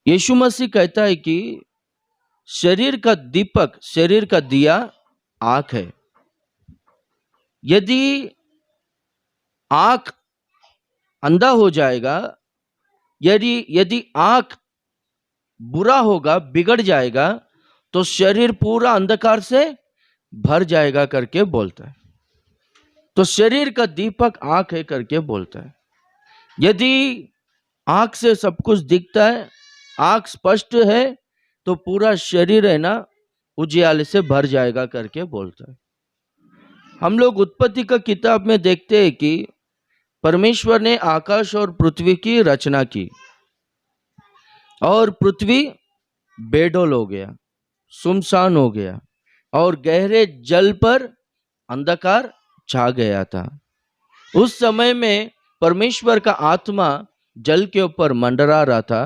यीशु मसीह कहता है कि शरीर का दीपक, शरीर का दिया आंख है। यदि आंख अंधा हो जाएगा, यदि यदि आंख बुरा होगा, बिगड़ जाएगा, तो शरीर पूरा अंधकार से भर जाएगा करके बोलता है। तो शरीर का दीपक आंख है करके बोलता है। यदि आंख से सब कुछ दिखता है, आंख स्पष्ट है, तो पूरा शरीर है ना उजियाले से भर जाएगा करके बोलता है। हम लोग उत्पत्ति का किताब में देखते हैं कि परमेश्वर ने आकाश और पृथ्वी की रचना की और पृथ्वी बेडोल हो गया, सुनसान हो गया और गहरे जल पर अंधकार छा गया था। उस समय में परमेश्वर का आत्मा जल के ऊपर मंडरा रहा था।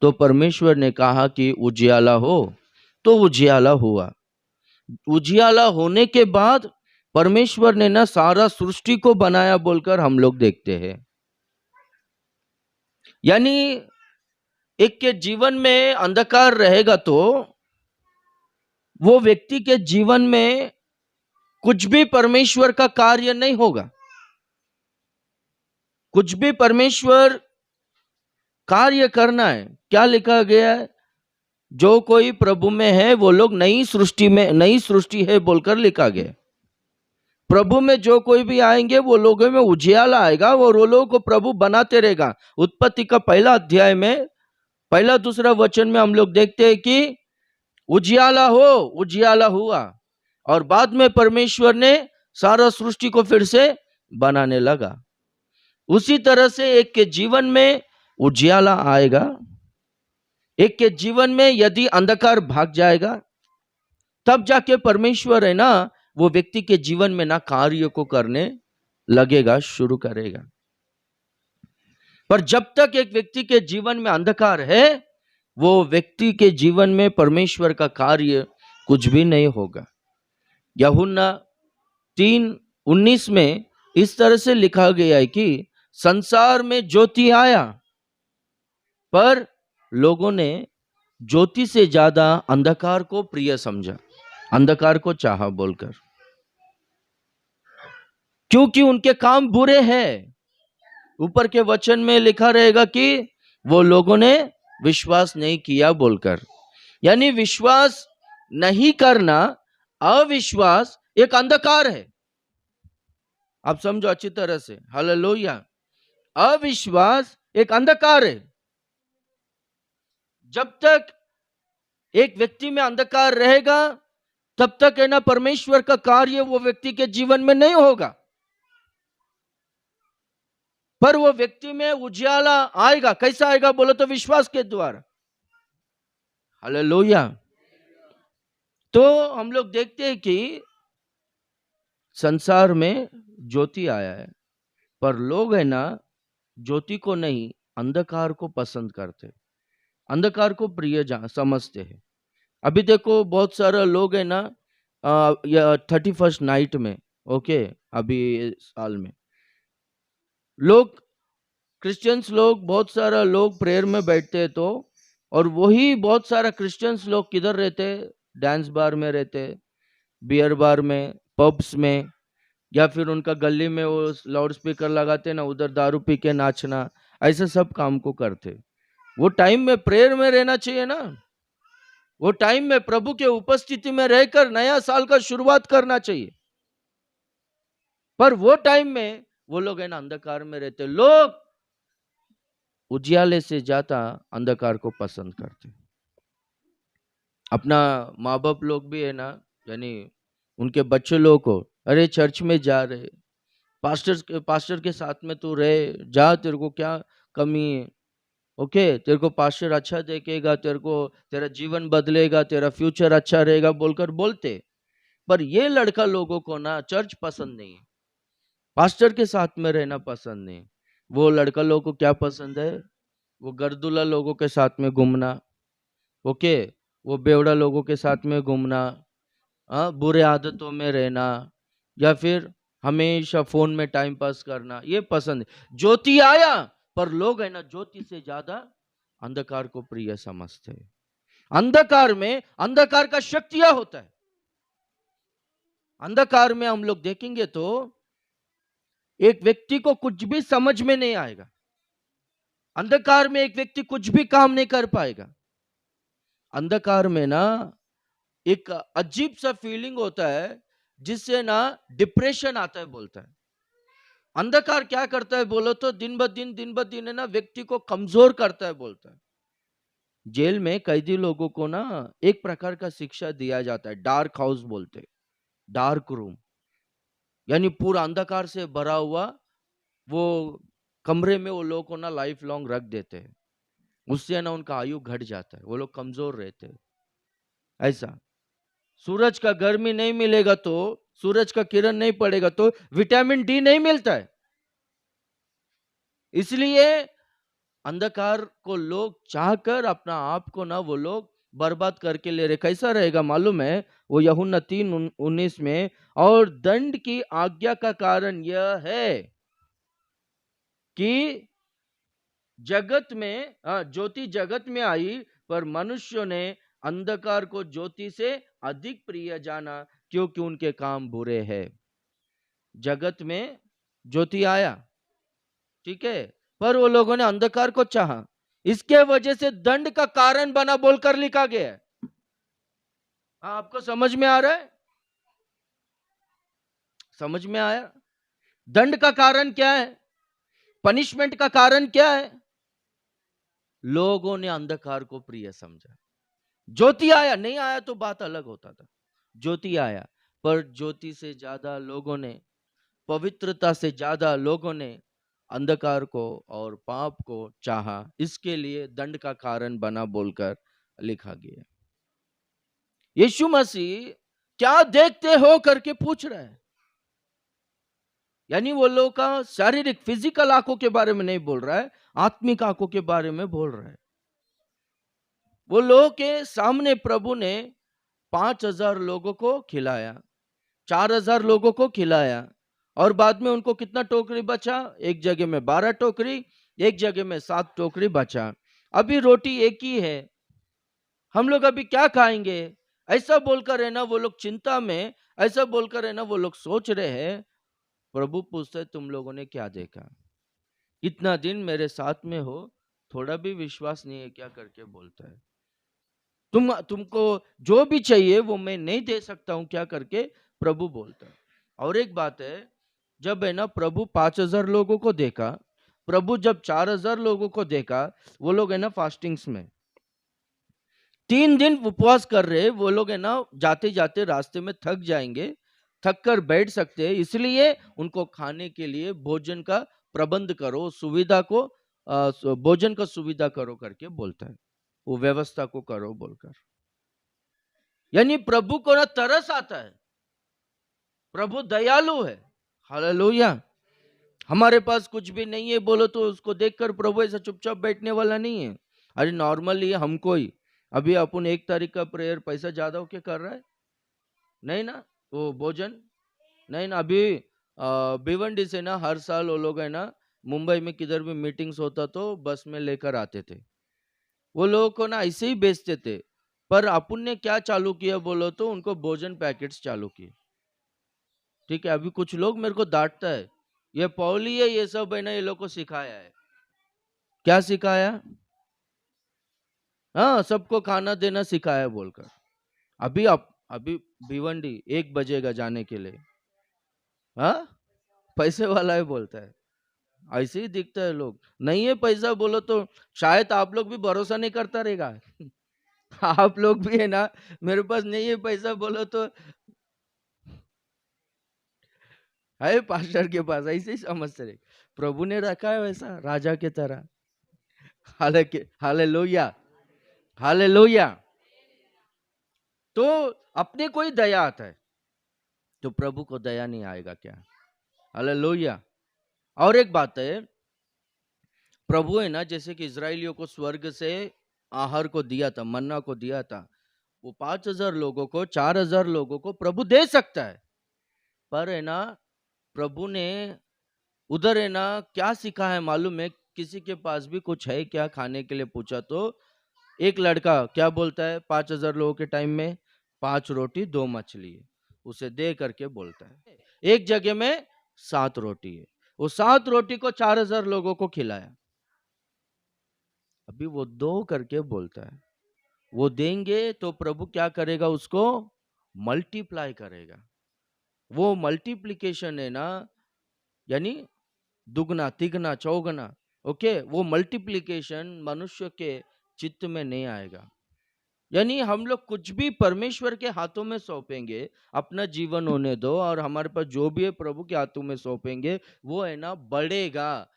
तो परमेश्वर ने कहा कि उजियाला हो, तो उजियाला हुआ। उजियाला होने के बाद परमेश्वर ने ना सारा सृष्टि को बनाया बोलकर हम लोग देखते हैं। यानी एक के जीवन में अंधकार रहेगा तो वो व्यक्ति के जीवन में कुछ भी परमेश्वर का कार्य नहीं होगा। कुछ भी परमेश्वर कार्य करना है, क्या लिखा गया है? जो कोई प्रभु में है वो लोग नई सृष्टि है बोलकर लिखा गया। प्रभु में जो कोई भी आएंगे वो लोगों में उजियाला आएगा और वो लोगों को प्रभु बनाते रहेगा। उत्पत्ति का पहला अध्याय में पहला दूसरा वचन में हम लोग देखते हैं कि उजियाला हो, उजियाला हुआ और बाद में परमेश्वर ने सारा सृष्टि को फिर से बनाने लगा। उसी तरह से एक के जीवन में उजियाला आएगा, एक के जीवन में यदि अंधकार भाग जाएगा तब जाके परमेश्वर है ना वो व्यक्ति के जीवन में ना कार्य को करने लगेगा, शुरू करेगा। पर जब तक एक व्यक्ति के जीवन में अंधकार है वो व्यक्ति के जीवन में परमेश्वर का कार्य कुछ भी नहीं होगा। यूहन्ना 3:19 में इस तरह से लिखा गया है कि संसार में ज्योति आया पर लोगों ने ज्योति से ज्यादा अंधकार को प्रिय समझा, अंधकार को चाहा बोलकर, क्योंकि उनके काम बुरे हैं। ऊपर के वचन में लिखा रहेगा कि वो लोगों ने विश्वास नहीं किया बोलकर। यानी विश्वास नहीं करना, अविश्वास एक अंधकार है। आप समझो अच्छी तरह से, हालेलुया। अविश्वास एक अंधकार है। जब तक एक व्यक्ति में अंधकार रहेगा तब तक है ना परमेश्वर का कार्य वो व्यक्ति के जीवन में नहीं होगा। पर वो व्यक्ति में उजियाला आएगा। कैसा आएगा बोलो तो विश्वास के द्वारा। हालेलुया। तो हम लोग देखते हैं कि संसार में ज्योति आया है पर लोग है ना ज्योति को नहीं अंधकार को पसंद करते, अंधकार को प्रिय समझते हैं। अभी देखो बहुत सारा लोग है ना 31st नाइट में, ओके, अभी साल में लोग क्रिश्चियंस लोग बहुत सारा लोग प्रेयर में बैठते हैं तो, और वही बहुत सारा क्रिश्चियंस लोग किधर रहते? डांस बार में रहते, बियर बार में, पब्स में, या फिर उनका गली में वो लाउड स्पीकर लगाते ना, उधर दारू पी के नाचना, ऐसे सब काम को करते। वो टाइम में प्रेयर में रहना चाहिए ना, वो टाइम में प्रभु के उपस्थिति में रहकर नया साल का शुरुआत करना चाहिए। पर वो टाइम में वो लोग है ना अंधकार में रहते। लोग उजियाले से ज्यादा अंधकार को पसंद करते। अपना माँ बाप लोग भी है ना, यानी उनके बच्चे लोगों को, अरे चर्च में जा रहे, पास्टर के साथ में तू रहे, जा, तेरे को क्या कमी है? ओके, तेरे को पास्टर अच्छा देखेगा, तेरे को तेरा जीवन बदलेगा, तेरा फ्यूचर अच्छा रहेगा बोलकर बोलते। पर ये लड़का लोगों को ना चर्च पसंद नहीं है, पास्टर के साथ में रहना पसंद नहीं। वो लड़का लोगों को क्या पसंद है? वो गर्दुला लोगों के साथ में घूमना, ओके, वो बेवड़ा लोगों के साथ में घूमना, बुरे आदतों में रहना, या फिर हमेशा फोन में टाइम पास करना, ये पसंद है। ज्योति आया पर लोग है ना ज्योति से ज्यादा अंधकार को प्रिय समझते हैं। अंधकार में अंधकार का शक्तियां होता है। अंधकार में हम लोग देखेंगे तो एक व्यक्ति को कुछ भी समझ में नहीं आएगा। अंधकार में एक व्यक्ति कुछ भी काम नहीं कर पाएगा। अंधकार में ना एक अजीब सा फीलिंग होता है जिससे ना डिप्रेशन आता है बोलता है। अंधकार क्या करता है बोलो तो दिन ब दिन है ना व्यक्ति को कमजोर करता है बोलता है। जेल में कैदी लोगों को ना एक प्रकार का शिक्षा दिया जाता है, डार्क हाउस बोलते हैं, डार्क रूम, यानी पूरा अंधकार से भरा हुआ वो कमरे में वो लोगों को ना लाइफ लॉन्ग रख देते हैं। उससे ना उनका आयु घट जाता है, वो लोग कमजोर रहते हैं। ऐसा सूरज का गर्मी नहीं मिलेगा तो, सूरज का किरण नहीं पड़ेगा तो विटामिन डी नहीं मिलता है। इसलिए अंधकार को लोग चाहकर अपना आप को ना वो लोग बर्बाद करके ले रहे। कैसा रहेगा मालूम है? वो यूहन्ना 3:19 में, और दंड की आज्ञा का कारण यह है कि जगत में ज्योति जगत में आई, पर मनुष्यों ने अंधकार को ज्योति से अधिक प्रिय जाना, क्योंकि उनके काम बुरे हैं। जगत में ज्योति आया, ठीक है, पर वो लोगों ने अंधकार को चाहा, इसके वजह से दंड का कारण बना बोलकर लिखा गया है। आपको समझ में आ रहा है? समझ में आया? दंड का कारण क्या है? पनिशमेंट का कारण क्या है? लोगों ने अंधकार को प्रिय समझा। ज्योति आया, नहीं आया तो बात अलग होता था। ज्योति आया, पर ज्योति से ज्यादा लोगों ने, पवित्रता से ज्यादा लोगों ने अंधकार को और पाप को चाहा, इसके लिए दंड का कारण बना बोलकर लिखा गया। यीशु मसीह क्या देखते हो करके पूछ रहा है। यानी वो लोग का शारीरिक फिजिकल आंखों के बारे में नहीं बोल रहा है, आत्मिक आंखों के बारे में बोल रहा है। वो लोगों के सामने प्रभु ने 5,000 लोगों को खिलाया, 4,000 लोगों को खिलाया, और बाद में उनको कितना टोकरी बचा? एक जगह में 12 टोकरी, एक जगह में 7 टोकरी बचा। अभी रोटी एक ही है, हम लोग अभी क्या खाएंगे? ऐसा बोलकर है ना वो लोग चिंता में, ऐसा बोलकर है ना वो लोग सोच रहे हैं। प्रभु पूछते, तुम लोगों ने क्या देखा? इतना दिन मेरे साथ में हो, थोड़ा भी विश्वास नहीं है क्या करके बोलता है। तुमको जो भी चाहिए वो मैं नहीं दे सकता हूं क्या करके प्रभु बोलता है। और एक बात है, जब है ना प्रभु 5,000 लोगों को देखा, प्रभु जब 4,000 लोगों को देखा, वो लोग है ना फास्टिंग्स में 3 दिन उपवास कर रहे, वो लोग है ना जाते जाते रास्ते में थक जाएंगे, थक कर बैठ सकते हैं, इसलिए उनको खाने के लिए भोजन का प्रबंध करो, सुविधा को भोजन का सुविधा करो करके बोलता है, वो व्यवस्था को करो बोलकर। यानी प्रभु को ना तरस आता है, प्रभु दयालु है। हालेलुया। हमारे पास कुछ भी नहीं है बोलो तो उसको देखकर प्रभु ऐसा चुपचाप बैठने वाला नहीं है। अरे नॉर्मली हमको ही अभी अपन 1 तारीख का प्रेयर पैसा ज्यादा होके कर रहा है, नहीं ना? वो भोजन नहीं ना। अभी भिवंडी से ना हर साल वो लोग है ना मुंबई में किधर भी मीटिंग्स होता तो बस में लेकर आते थे, वो लोगों को ना ऐसे ही बेचते थे। पर अपन ने क्या चालू किया बोलो तो उनको भोजन पैकेट्स चालू किए, ठीक है। अभी कुछ लोग मेरे को डांटता है, ये पौली है ये सब है ना, ये लोग को सिखाया है। क्या सिखाया? हाँ, सबको खाना देना सिखाया बोलकर। अभी भिवंडी 1 बजेगा जाने के लिए, हाँ पैसे वाला है बोलता है। ऐसे ही दिखता है लोग, नहीं है पैसा बोलो तो शायद आप लोग भी भरोसा नहीं करता रहेगा। आप लोग भी है ना, मेरे पास नहीं है पैसा बोलो तो है पास्टर के पास, ऐसे ही समझते रहे। प्रभु ने रखा है वैसा राजा के तरह। हालांकि हालेलुया, हालेलुया। तो अपने कोई दया आता है तो प्रभु को दया नहीं आएगा क्या? हालेलुया। और एक बात है, प्रभु है ना जैसे कि इजराइलियों को स्वर्ग से आहार को दिया था, मन्ना को दिया था, वो 5,000 लोगों को, 4,000 लोगों को प्रभु दे सकता है। पर है ना प्रभु ने उधर है ना क्या सिखा है मालूम है? किसी के पास भी कुछ है क्या खाने के लिए पूछा तो एक लड़का क्या बोलता है 5,000 लोगों के टाइम में 5 रोटी 2 मछली है, उसे दे करके बोलता है। एक जगह में 7 रोटी है, वो 7 रोटी को 4,000 लोगों को खिलाया। अभी वो 2 करके बोलता है, वो देंगे तो प्रभु क्या करेगा, उसको मल्टीप्लाई करेगा। वो मल्टीप्लिकेशन है ना, यानी दुगना तिगना चौगना, ओके, वो मल्टीप्लिकेशन मनुष्य के चित्त में नहीं आएगा। यानी हम लोग कुछ भी परमेश्वर के हाथों में सौंपेंगे, अपना जीवन होने दो, और हमारे पास जो भी है प्रभु के हाथों में सौंपेंगे, वो है ना बढ़ेगा,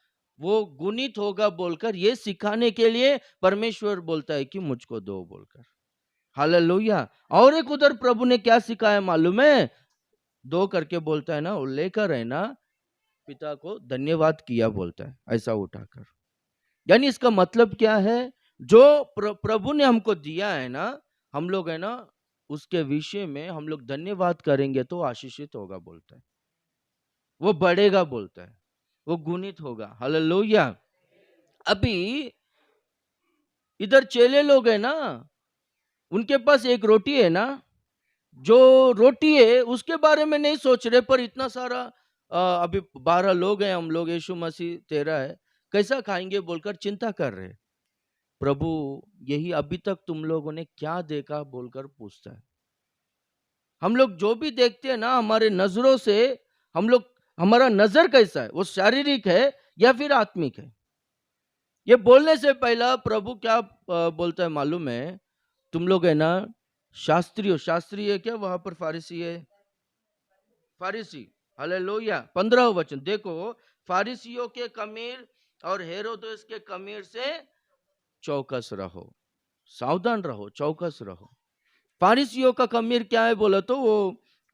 वो गुणित होगा बोलकर ये सिखाने के लिए परमेश्वर बोलता है कि मुझको दो बोलकर। हालेलुया। और एक उधर प्रभु ने क्या सिखाया मालूम है, 2 करके बोलता है ना, वो लेकर है ना पिता को धन्यवाद किया बोलता है, ऐसा उठाकर। यानी इसका मतलब क्या है, जो प्रभु ने हमको दिया है ना, हम लोग है ना उसके विषय में हम लोग धन्यवाद करेंगे तो आशीषित होगा बोलता है, वो बढ़ेगा बोलता है, वो गुणित होगा। हालेलुया। अभी इधर चेले लोग है ना, उनके पास एक रोटी है ना, जो रोटी है उसके बारे में नहीं सोच रहे, पर इतना सारा अभी 12 लोग हैं हम लोग, यीशु मसीह 13 है, कैसा खाएंगे बोलकर चिंता कर रहे। प्रभु यही अभी तक तुम लोगों ने क्या देखा बोलकर पूछता है। हम लोग जो भी देखते हैं ना हमारे नजरों से, हम लोग, हमारा नजर कैसा है, वो शारीरिक है या फिर आत्मिक है। ये बोलने से पहला प्रभु क्या बोलता है मालूम है, तुम लोग है ना शास्त्री है क्या, वहां पर फारिसी है, फारिसी। हालेलुया। 15 वचन देखो, फारिसियों के कमीर और हेरोदेस के कमीर से चौकस रहो, सावधान रहो, चौकस रहो। फारिसियों का कमीर क्या है बोला तो वो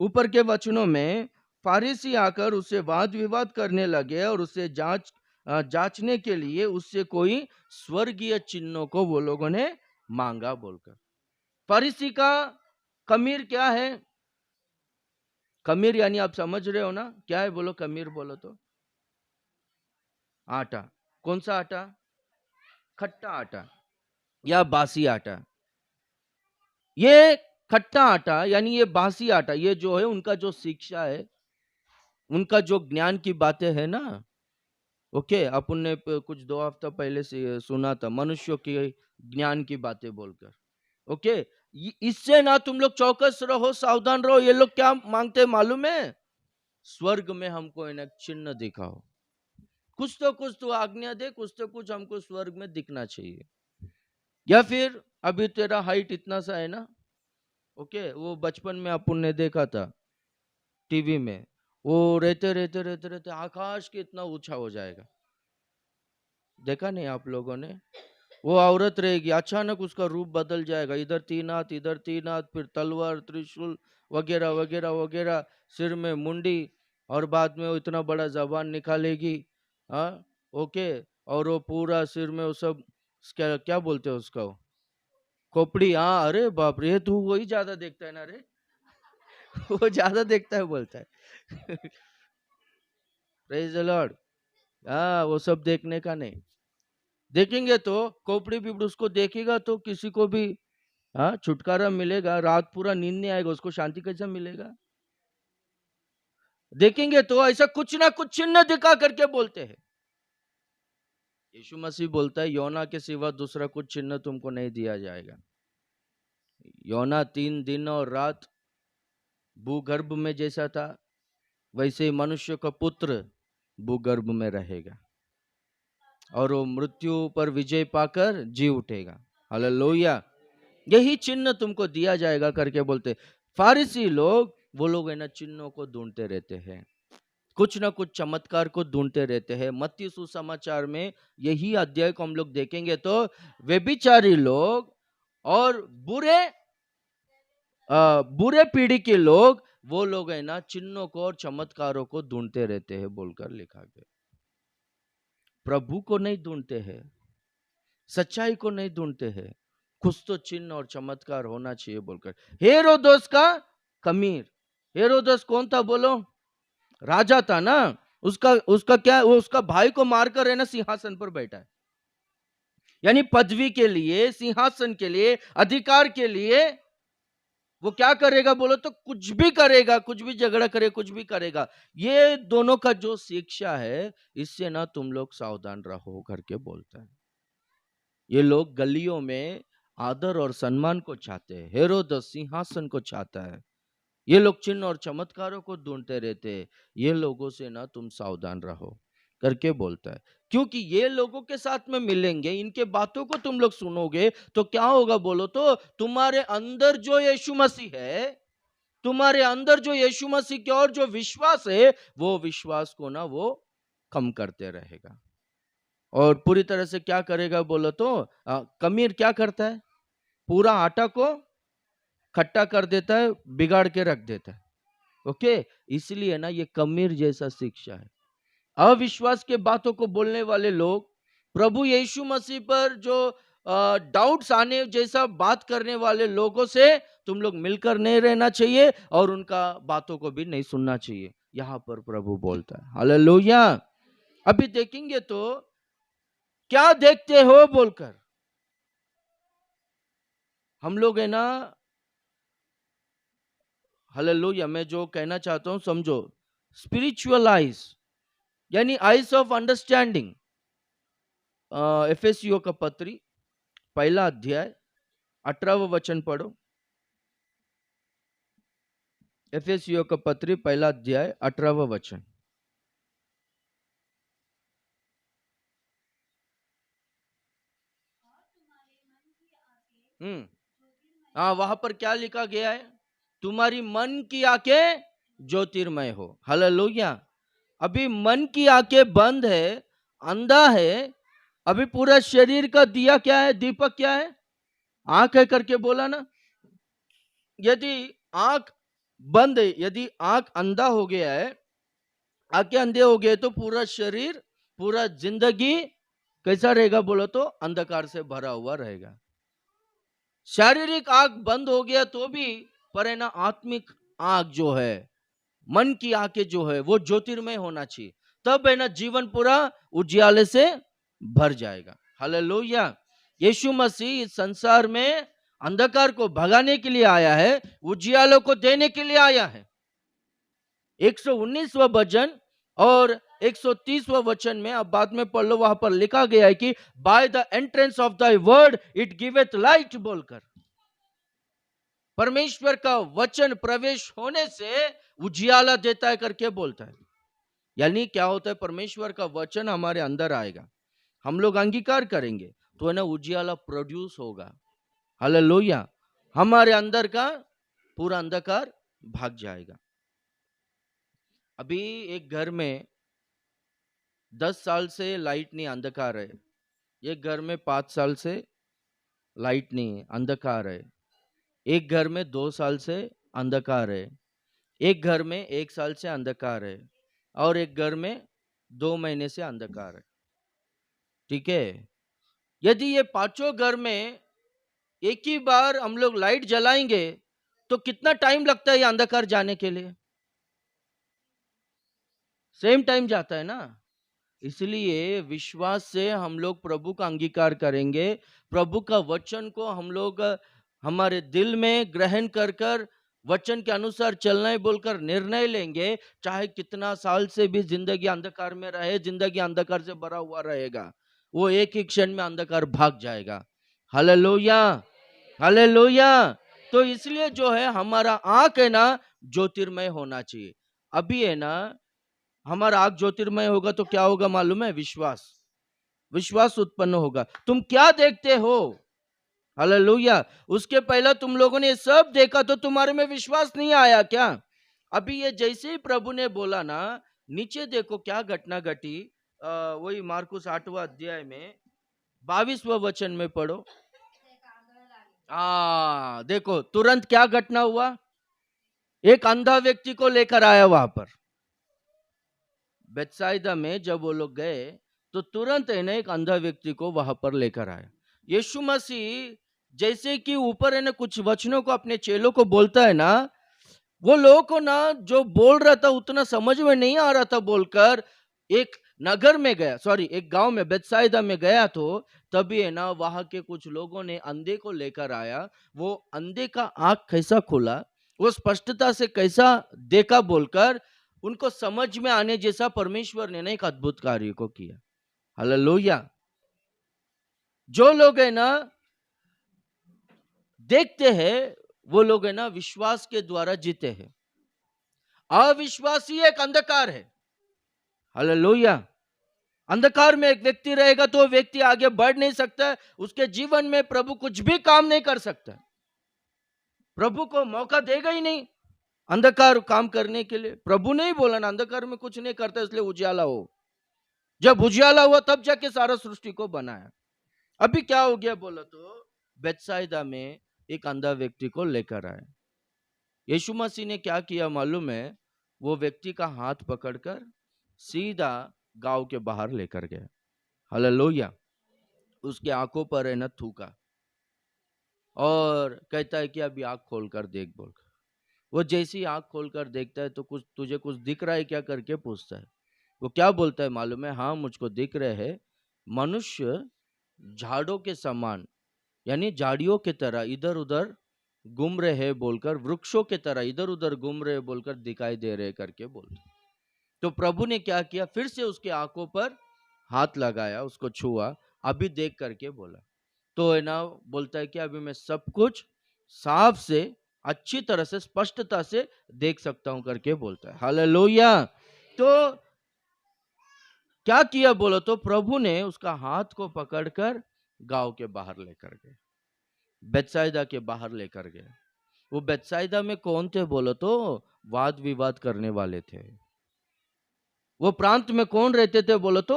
ऊपर के वचनों में फारिसी आकर उससे वाद विवाद करने लगे और उससे जांचने के लिए उससे कोई स्वर्गीय चिन्हों को वो लोगों ने मांगा बोलकर। फारिसी का कमीर क्या है, कमीर यानी आप समझ रहे हो ना क्या है, बोलो कमीर बोलो तो आटा। कौन सा आटा, खट्टा आटा या बासी आटा। ये खट्टा आटा यानी ये बासी आटा, ये जो है उनका जो शिक्षा है, उनका जो ज्ञान की बातें है ना, ओके, अपन ने कुछ 2 हफ्ता पहले से सुना था मनुष्यों की ज्ञान की बातें बोलकर, ओके। इससे ना तुम लोग चौकस रहो, सावधान रहो। ये लोग क्या मांगते हैं मालूम है, स्वर्ग में हमको एक चिन्ह दिखाओ, कुछ तो आज्ञा दे, कुछ तो कुछ हमको स्वर्ग में दिखना चाहिए। या फिर अभी तेरा हाइट इतना सा है ना, ओके, वो बचपन में अपन ने देखा था टीवी में, वो रहते रहते रहते रहते आकाश के इतना ऊंचा हो जाएगा, देखा नहीं आप लोगों ने। वो औरत रहेगी, अचानक उसका रूप बदल जाएगा, इधर 3 हाथ, इधर 3 हाथ, फिर तलवार त्रिशूल वगैरह वगैरह वगैरह, सिर में मुंडी, और बाद में वो इतना बड़ा जबान निकालेगी, हाँ, ओके। और वो पूरा सिर में वो सब क्या क्या बोलते हैं उसका, वो खोपड़ी, हाँ, अरे बाप रे, तू वही ज्यादा देखता है ना रे। वो ज्यादा देखता है बोलता है। Praise the Lord. हाँ, वो सब देखने का नहीं, देखेंगे तो खोपड़ी पिपड़ी उसको देखेगा तो किसी को भी हाँ छुटकारा मिलेगा, रात पूरा नींद नहीं आएगा, उसको शांति कैसा मिलेगा। देखेंगे तो ऐसा कुछ ना कुछ चिन्ह दिखा करके बोलते हैं। यीशु मसीह बोलता है योना के सिवा दूसरा कुछ चिन्ह तुमको नहीं दिया जाएगा। योना 3 दिन और रात भूगर्भ में जैसा था, वैसे ही मनुष्य का पुत्र भूगर्भ में रहेगा और वो मृत्यु पर विजय पाकर जी उठेगा। हालेलुया। यही चिन्ह तुमको दिया जाएगा करके बोलते। फारिसी लोग, वो लोग है ना चिन्हों को ढूंढते रहते हैं, कुछ ना कुछ चमत्कार को ढूंढते रहते हैं। मत्ती सुसमाचार में यही अध्याय को हम लोग देखेंगे तो व्यभिचारी लोग और बुरे पीढ़ी के लोग, वो लोग है ना चिन्हों को और चमत्कारों को ढूंढते रहते हैं बोलकर लिखा गया। प्रभु को नहीं ढूंढते हैं, सच्चाई को नहीं ढूंढते हैं, कुछ तो चिन्ह और चमत्कार होना चाहिए बोलकर। हेरोदेस का कमीर, हेरोदेस कौन था बोलो, राजा था ना, उसका उसका क्या, वो उसका भाई को मारकर है ना सिंहासन पर बैठा है। यानी पदवी के लिए, सिंहासन के लिए, अधिकार के लिए वो क्या करेगा बोलो तो कुछ भी करेगा, कुछ भी झगड़ा करे, कुछ भी करेगा। ये दोनों का जो शिक्षा है, इससे ना तुम लोग सावधान रहो करके बोलता है। ये लोग गलियों में आदर और सम्मान को चाहते हैं, हेरोदस सिंहासन को चाहता है। ये लोग चिन्ह और चमत्कारों को ढूंढते रहते हैं। ये लोगों से ना तुम सावधान रहो करके बोलता है, क्योंकि ये लोगों के साथ में मिलेंगे, इनके बातों को तुम लोग सुनोगे तो क्या होगा बोलो तो, तुम्हारे अंदर जो यीशु मसीह है, तुम्हारे अंदर जो यीशु मसीह की और जो विश्वास है, वो विश्वास को ना वो कम करते रहेगा। और पूरी तरह से क्या करेगा बोलो तो, कमीर क्या करता है, पूरा आटा को खट्टा कर देता है, बिगाड़ के रख देता है। ओके, इसलिए ना ये कमीर जैसा शिक्षा है। अविश्वास के बातों को बोलने वाले लोग, प्रभु यीशु मसीह पर जो डाउट्स आने जैसा बात करने वाले लोगों से तुम लोग मिलकर नहीं रहना चाहिए और उनका बातों को भी नहीं सुनना चाहिए, यहां पर प्रभु बोलता है। हालेलुया। अभी देखेंगे तो क्या देखते हो बोलकर हम लोग है ना, हालेलुया, मैं जो कहना चाहता हूं समझो, स्पिरिचुअल आइज यानी आइज ऑफ अंडरस्टैंडिंग। एफएससीओ का पत्री पहला अध्याय 18वां वचन पढ़ो। एफएससीओ का पत्री पहला अध्याय 18वां वचन। हाँ, वहां पर क्या लिखा गया है, तुम्हारी मन की आंखें ज्योतिर्मय हो। हालेलुया। अभी मन की आंखें बंद है, अंधा है। अभी पूरा शरीर का दिया क्या है, दीपक क्या है, आंख है करके बोला ना। यदि आंख बंद है, यदि आंख अंधा हो गया है, आंखें अंधे हो गए, तो पूरा शरीर, पूरा जिंदगी कैसा रहेगा बोलो तो, अंधकार से भरा हुआ रहेगा। शारीरिक आंख बंद हो गया तो भी, पर है ना आत्मिक आंख जो है, मन की आंखें जो है, वो ज्योतिर्मय होना चाहिए। तब है ना जीवन पूरा उजियाले से भर जाएगा। हालेलुया। यीशु मसीह इस संसार में अंधकार को भगाने के लिए आया है, उजियालों को देने के लिए आया है। 119वां भजन और 130वां वचन में, अब बाद में पढ़ लो, वहां पर लिखा गया है कि by the entrance of thy word it giveth light बोलकर, परमेश्वर का वचन प्रवेश होने से उजियाला देता है करके बोलता है। यानी क्या होता है, परमेश्वर का वचन हमारे अंदर आएगा, हम लोग अंगीकार करेंगे तो है ना उजियाला प्रोड्यूस होगा। हालेलुया। हमारे अंदर का पूरा अंधकार भाग जाएगा। अभी एक घर में 10 साल से लाइट नहीं, अंधकार है। एक घर में 5 साल से लाइट नहीं है, अंधकार है। एक घर में 2 साल से अंधकार है। एक घर में 1 साल से अंधकार है और एक घर में 2 महीने से अंधकार है। ठीक है। यदि ये पांचों घर में एक ही बार हम लोग लाइट जलाएंगे तो कितना टाइम लगता है ये अंधकार जाने के लिए? सेम टाइम जाता है ना। इसलिए विश्वास से हम लोग प्रभु का अंगीकार करेंगे, प्रभु का वचन को हम लोग हमारे दिल में ग्रहण कर कर वचन के अनुसार चलना है बोलकर निर्णय लेंगे, चाहे कितना साल से भी जिंदगी अंधकार में रहे, जिंदगी अंधकार से भरा हुआ रहेगा, वो एक ही क्षण में अंधकार भाग जाएगा। Hallelujah, hallelujah. तो इसलिए जो है हमारा आंख है ना ज्योतिर्मय होना चाहिए। अभी है ना हमारा आंख ज्योतिर्मय होगा तो क्या होगा मालूम है? विश्वास, विश्वास उत्पन्न होगा। तुम क्या देखते हो? हालेलुया। उसके पहले तुम लोगों ने सब देखा तो तुम्हारे में विश्वास नहीं आया क्या? अभी ये जैसे ही प्रभु ने बोला ना, नीचे देखो क्या घटना घटी। वही मार्कुस 8वां अध्याय में 22वां वचन में पढ़ो। देखो तुरंत क्या घटना हुआ, एक अंधा व्यक्ति को लेकर आया वहां पर बेथसाइदा में। जब वो लोग गए तो तुरंत है ना एक अंधा व्यक्ति को वहां पर लेकर आया। यीशु मसीह जैसे कि ऊपर है ना कुछ वचनों को अपने चेलों को बोलता है ना, वो लोगों को ना जो बोल रहा था उतना समझ में नहीं आ रहा था बोलकर एक नगर में गया, सॉरी एक गांव में बेतसाइदा में गया, तो तभी है ना वहां के कुछ लोगों ने अंधे को लेकर आया। वो अंधे का आंख कैसा खुला, वो स्पष्टता से कैसा देखा बोलकर उनको समझ में आने जैसा परमेश्वर ने ना एक अद्भुत कार्य को किया। हालेलुया। जो लोग है ना देखते हैं, वो लोग है ना विश्वास के द्वारा जीते हैं। अविश्वासी एक अंधकार है। हालेलुया। अंधकार में एक व्यक्ति रहेगा तो व्यक्ति आगे बढ़ नहीं सकता, उसके जीवन में प्रभु कुछ भी काम नहीं कर सकता, प्रभु को मौका देगा ही नहीं अंधकार काम करने के लिए। प्रभु ने ही बोला ना अंधकार में कुछ नहीं करता इसलिए उजाला हो। जब उजाला हुआ तब जाके सारा सृष्टि को बनाया। अभी क्या हो गया बोला तो बेतसाइदा में एक अंधा व्यक्ति को लेकर आए। यीशु मसीह ने क्या किया मालूम है? वो व्यक्ति का हाथ पकड़कर सीधा गांव के बाहर लेकर गया। हालेलुया। उसके आंखों पर है ना थूका और कहता है कि अभी आंख खोलकर देख बोलकर। वो जैसी ही आंख खोलकर देखता है तो कुछ तुझे कुछ दिख रहा है क्या करके पूछता है। वो क्या बोलता है मालूम है? हाँ मुझको दिख रहे हैं, मनुष्य झाड़ों के समान यानी झाड़ियों की तरह इधर उधर घूम रहे हैं बोलकर, वृक्षों की तरह इधर उधर घूम रहे बोलकर दिखाई दे रहे करके बोलते। तो प्रभु ने क्या किया, फिर से उसके आंखों पर हाथ लगाया, उसको छुआ, अभी देख करके बोला। तो है ना बोलता है कि अभी मैं सब कुछ साफ से अच्छी तरह से स्पष्टता से देख सकता हूं करके बोलता है। हालेलुया। तो क्या किया बोलो तो प्रभु ने उसका हाथ को पकड़कर गांव के बाहर लेकर गए, बेतसाइदा के बाहर लेकर गए। वो बेतसाइदा में कौन थे बोलो तो वाद विवाद करने वाले थे। वो प्रांत में कौन रहते थे बोलो तो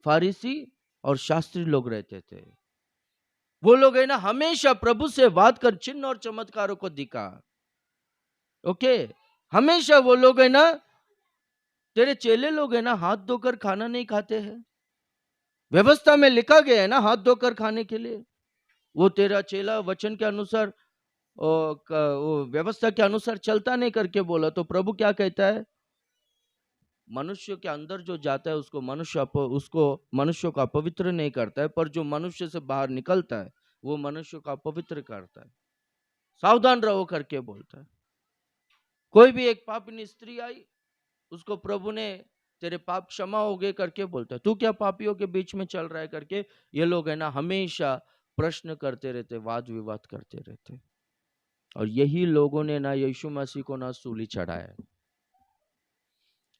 फारिसी और शास्त्री लोग रहते थे। वो लोग है ना हमेशा प्रभु से बात कर चिन्ह और चमत्कारों को दिखा। ओके, हमेशा वो लोग है ना, तेरे चेले लोग है ना हाथ धोकर खाना नहीं खाते हैं, व्यवस्था में लिखा गया है ना हाथ धोकर खाने के लिए। वो तेरा चेला वचन के अनुसार वो व्यवस्था के अनुसार चलता नहीं करके बोला। तो प्रभु क्या कहता है? मनुष्य के अंदर जो जाता है उसको मनुष्य को अपवित्र नहीं करता है, पर जो मनुष्य से बाहर निकलता है वो मनुष्य को अपवित्र करता है। सावधान रहो करके बोलता है। कोई भी एक पापिनी स्त्री आई, उसको प्रभु ने तेरे पाप क्षमा हो गए करके बोलता है, तू क्या पापियों के बीच में चल रहा है करके। ये लोग है ना हमेशा प्रश्न करते रहते, वाद विवाद करते रहते, और यही लोगों ने ना यीशु मसीह को ना सूली चढ़ाया।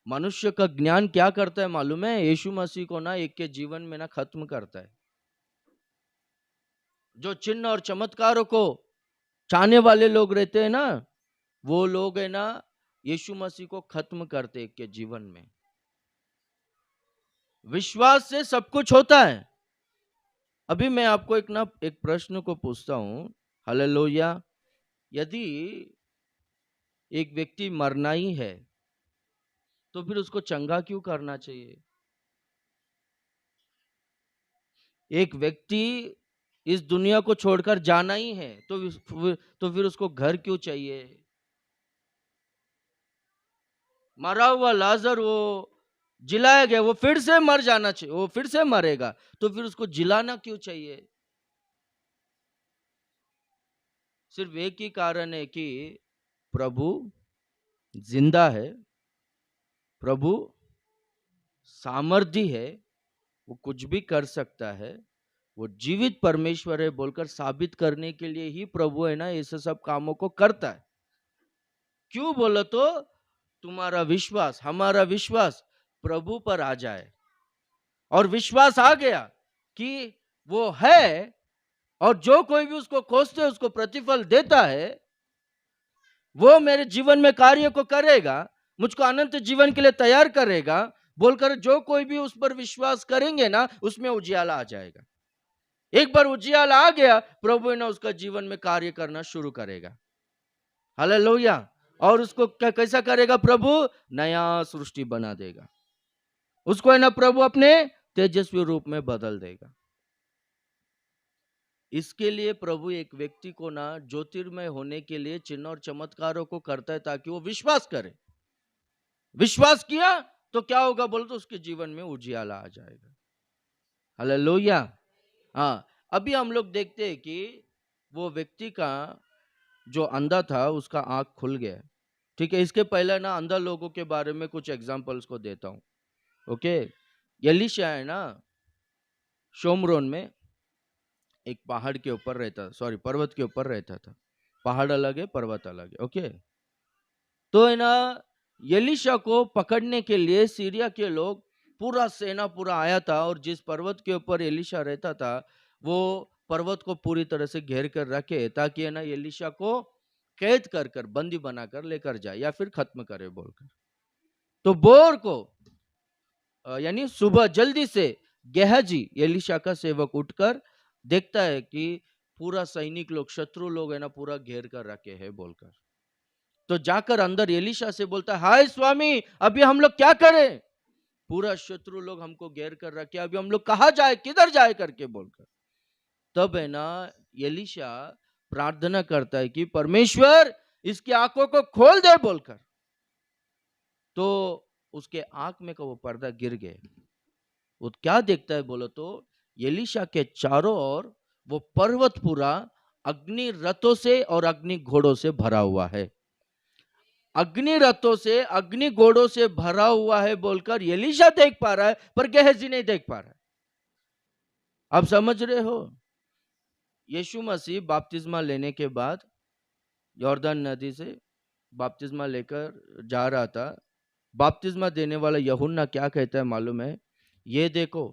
मनुष्य का ज्ञान क्या करता है मालूम है? यीशु मसीह को ना एक के जीवन में ना खत्म करता है। जो चिन्ह और चमत्कारों को चाहने वाले लोग रहते हैं ना, वो लोग है ना यीशु मसीह को खत्म करते एक के जीवन में। विश्वास से सब कुछ होता है। अभी मैं आपको एक प्रश्न को पूछता हूं। हालेलुया। यदि एक व्यक्ति मरना ही है तो फिर उसको चंगा क्यों करना चाहिए? एक व्यक्ति इस दुनिया को छोड़कर जाना ही है तो फिर उसको घर क्यों चाहिए? मरा हुआ लाजर वो जिलाया गया, वो फिर से मर जाना चाहिए, वो फिर से मरेगा, तो फिर उसको जिलाना क्यों चाहिए? सिर्फ एक ही कारण है कि प्रभु जिंदा है, प्रभु सामर्थी है, वो कुछ भी कर सकता है, वो जीवित परमेश्वर है बोलकर साबित करने के लिए ही प्रभु है ना ऐसे सब कामों को करता है। क्यों बोलो तो तुम्हारा विश्वास, हमारा विश्वास प्रभु पर आ जाए, और विश्वास आ गया कि वो है, और जो कोई भी उसको खोजते है उसको प्रतिफल देता है, वो मेरे जीवन में कार्य को करेगा, मुझको अनंत जीवन के लिए तैयार करेगा बोलकर जो कोई भी उस पर विश्वास करेंगे ना, उसमें उजियाला आ जाएगा। एक बार उजियाला आ गया, प्रभु ने उसका जीवन में कार्य करना शुरू करेगा। हालेलुया। और उसको कैसा करेगा? प्रभु नया सृष्टि बना देगा, उसको है ना प्रभु अपने तेजस्वी रूप में बदल देगा। इसके लिए प्रभु एक व्यक्ति को ना ज्योतिर्मय होने के लिए चिन्ह और चमत्कारों को करता है ताकि वो विश्वास करे। विश्वास किया तो क्या होगा बोलो तो उसके जीवन में उजियाला आ जाएगा। हालेलुया। हाँ, अभी हम लोग देखते हैं कि वो व्यक्ति का जो अंधा था उसका आंख खुल गया। ठीक है, इसके पहले ना अंधा लोगों के बारे में कुछ एग्जांपल्स को देता हूँ। ओके, एलीशा है ना, शोमरोन में एक पहाड़ के ऊपर रहता, सॉरी पर्वत के ऊपर रहता था। पहाड़ अलग है, पर्वत अलग है। ओके, तो है ना, एलीशा को पकड़ने के लिए सीरिया के लोग पूरा सेना पूरा आया था, और जिस पर्वत के ऊपर एलीशा रहता था वो पर्वत को पूरी तरह से घेर कर रखे ताकि है ना एलीशा को कैद कर कर बंदी बनाकर लेकर जाए या फिर खत्म करे बोलकर। तो बोर को यानी सुबह जल्दी से गेहजी एलीशा का सेवक उठकर देखता है कि पूरा सैनिक लोग, शत्रु लोग है ना पूरा घेर कर रखे हैं बोलकर। तो जाकर अंदर एलीशा से बोलता है, हाय स्वामी, अभी हम लोग क्या करें? पूरा शत्रु लोग हमको घेर कर रखे, अभी हम लोग कहाँ जाए, किधर जाए करके बोलकर। तब है ना एलीशा प्रार्थना करता है कि परमेश्वर इसकी आंखों को खोल दे बोलकर। तो उसके आंख में का वो पर्दा गिर गया। वो क्या देखता है बोलो तो एलीशा के चारों ओर वो पर्वत पूरा अग्नि रथों से और अग्नि घोड़ों से भरा हुआ है। अग्नि रथों से, अग्नि घोड़ों से भरा हुआ है बोलकर एलीशा देख पा रहा है, पर गेहजी नहीं देख पा रहा है। आप समझ रहे हो? यीशु मसीह बपतिस्मा लेने के बाद यॉर्दन नदी से बपतिस्मा लेकर जा रहा था। बपतिस्मा देने वाला यूहन्ना क्या कहता है मालूम है? ये देखो,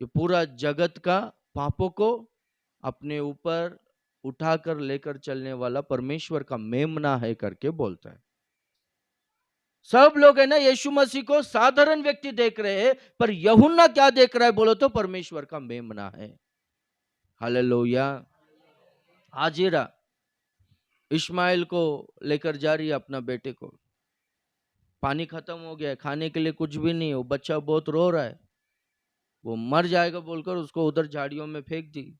ये पूरा जगत का पापों को अपने ऊपर उठाकर लेकर चलने वाला परमेश्वर का मेमना है करके बोलता है। सब लोग है ना यीशु मसीह को साधारण व्यक्ति देख रहे हैं, पर यूहन्ना क्या देख रहा है बोलो तो परमेश्वर का मेमना है। हालेलुया। हाजिरा इस्माइल को लेकर जा रही है अपना बेटे को, पानी खत्म हो गया है, खाने के लिए कुछ भी नहीं है, वो बच्चा बहुत रो रहा है, वो मर जाएगा बोलकर उसको उधर झाड़ियों में फेंक दी।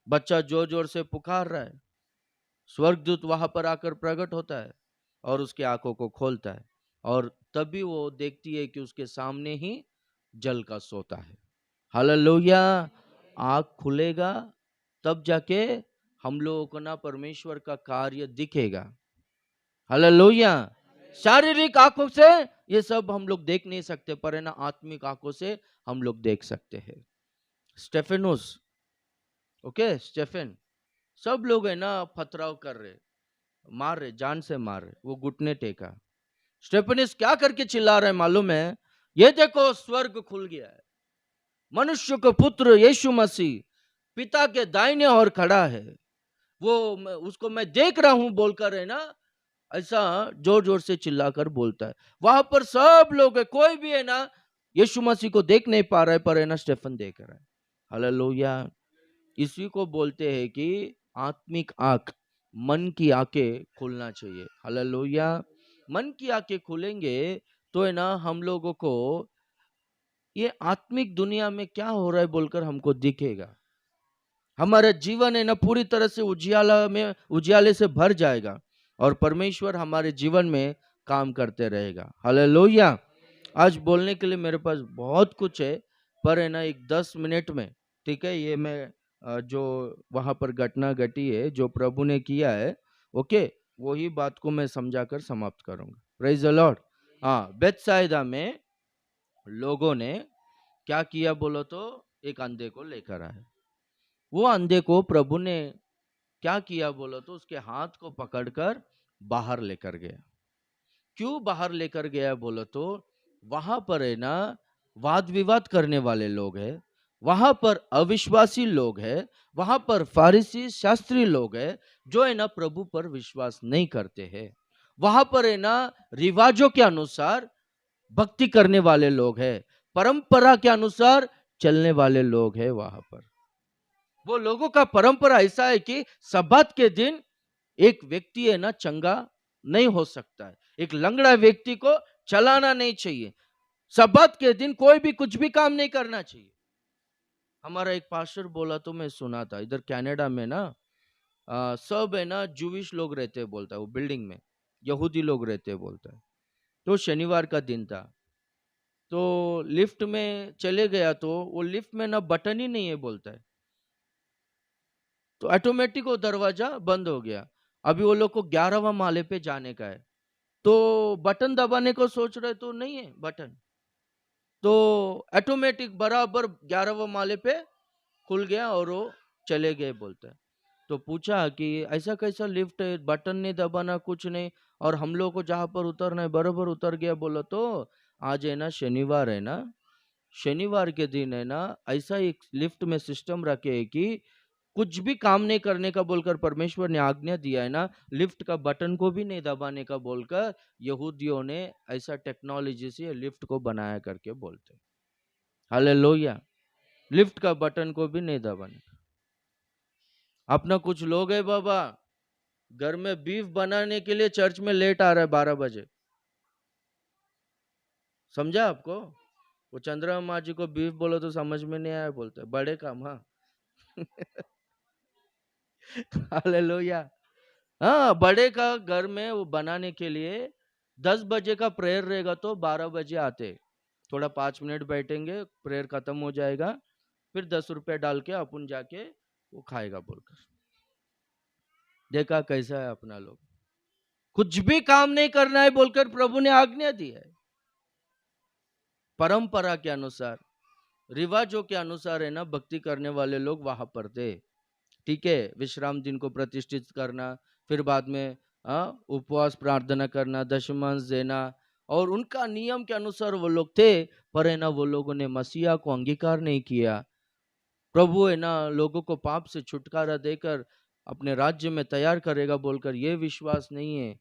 बच्चा जोर जोर से पुकार रहा है। स्वर्गदूत वहां पर आकर प्रकट होता है और उसकी आंखों को खोलता है, और तभी वो देखती है कि उसके सामने ही जल का सोता है। हालेलुया। आंख खुलेगा तब जाके हम लोगों को ना परमेश्वर का कार्य दिखेगा। हालेलुया। शारीरिक आंखों से ये सब हम लोग देख नहीं सकते, पर है ना आत्मिक आंखों से हम लोग देख सकते हैं। स्टेफेनोस, ओके, स्टेफेन, सब लोग है ना पथराव कर रहे, मार रहे, जान से मार रहे, वो घुटने टेका। स्टेफेनस क्या करके चिल्ला रहा है मालूम है? ये देखो स्वर्ग खुल गया है, मनुष्य का पुत्र यीशु मसीह पिता के दाहिने ओर खड़ा है, वो उसको मैं देख रहा हूं बोलकर है ना ऐसा जोर जोर से चिल्लाकर बोलता है। वहां पर सब लोग है, कोई भी है ना यीशु मसीह को देख नहीं पा रहा है, पर है ना स्टेफन देख रहा है। हालेलुया। इसी को बोलते हैं कि आत्मिक आंख, मन की आंखें खुलना चाहिए। हालेलुया। मन की आंखें खुलेंगे तो है ना हम लोगों को ये आत्मिक दुनिया में क्या हो रहा है बोलकर हमको दिखेगा। हमारा जीवन है ना पूरी तरह से उजियाले से भर जाएगा, और परमेश्वर हमारे जीवन में काम करते रहेगा। हालेलुया। आज बोलने के लिए मेरे पास बहुत कुछ है, पर है ना एक 10 मिनट में, ठीक है, ये मैं जो वहां पर घटना घटी है, जो प्रभु ने किया है, ओके, वही बात को मैं समझाकर समाप्त करूंगा। Praise the Lord. हाँ, बेथसाइदा में लोगों ने क्या किया बोलो तो एक अंधे को लेकर आए। वो अंधे को प्रभु ने क्या किया बोलो तो उसके हाथ को पकड़कर बाहर लेकर गया। क्यों बाहर लेकर गया बोलो तो वहां पर है ना वाद विवाद करने वाले लोग हैं, वहां पर अविश्वासी लोग हैं, वहां पर फारिसी शास्त्री लोग हैं जो है ना प्रभु पर विश्वास नहीं करते हैं। वहां पर है ना रिवाजों के अनुसार भक्ति करने वाले लोग हैं, परंपरा के अनुसार चलने वाले लोग हैं। वहां पर वो लोगों का परंपरा ऐसा है कि सब्बात के दिन एक व्यक्ति है ना चंगा नहीं हो सकता है, एक लंगड़ा व्यक्ति को चलाना नहीं चाहिए, सब्बात के दिन कोई भी कुछ भी काम नहीं करना चाहिए। हमारा एक पास्टर बोला तो मैं सुना था, इधर कनाडा में ना सब है ना जूविश लोग रहते हैं बोलता है, वो बिल्डिंग में यहूदी लोग रहते हैं बोलता है। तो शनिवार का दिन था, तो लिफ्ट में चले गया, तो वो लिफ्ट में ना बटन ही नहीं है बोलता है, तो ऑटोमेटिक वो दरवाजा बंद हो गया। अभी वो लोग को 11वां माले पे जाने का है, तो बटन दबाने को सोच रहे तो नहीं है बटन, तो ऑटोमेटिक बराबर 11वां माले पे खुल गया और वो चले गए बोलता है। तो पूछा कि ऐसा कैसा लिफ्ट है, बटन नहीं दबाना कुछ नहीं, और हम लोग को जहां पर उतरना है बराबर उतर गया। बोला तो आज है ना शनिवार है ना, शनिवार के दिन है ना ऐसा एक लिफ्ट में सिस्टम रखे है कि कुछ भी काम नहीं करने का बोलकर परमेश्वर ने आज्ञा दिया है ना, लिफ्ट का बटन को भी नहीं दबाने का बोलकर यहूदियों ने ऐसा टेक्नोलॉजी से लिफ्ट को बनाया करके बोलते। हालेलुया। लिफ्ट का बटन को भी नहीं दबाने का। अपना कुछ लोग है बाबा, घर में बीफ बनाने के लिए चर्च में लेट आ रहा है 12 बजे। समझा आपको? वो चंद्रमा जी को बीफ बोलो तो समझ में नहीं आया बोलते बड़े काम। हाँ हालेलुया। हाँ, बड़े का घर में वो बनाने के लिए 10 बजे का प्रेयर रहेगा तो 12 बजे आते, थोड़ा 5 मिनट बैठेंगे, प्रेयर खत्म हो जाएगा, फिर 10 रुपए डाल के अपन जाके वो खाएगा बोलकर। देखा कैसा है अपना लोग, कुछ भी काम नहीं करना है बोलकर प्रभु ने आज्ञा दी है। परंपरा के अनुसार, रिवाजों के अनुसार है ना भक्ति करने वाले लोग वहां पर थे। ठीक है, विश्राम दिन को प्रतिष्ठित करना, फिर बाद में उपवास प्रार्थना करना, दशमांश देना, और उनका नियम के अनुसार वो लोग थे। पर है ना वो लोगों ने मसीहा को अंगीकार नहीं किया। प्रभु है ना लोगों को पाप से छुटकारा देकर अपने राज्य में तैयार करेगा बोलकर ये विश्वास नहीं है।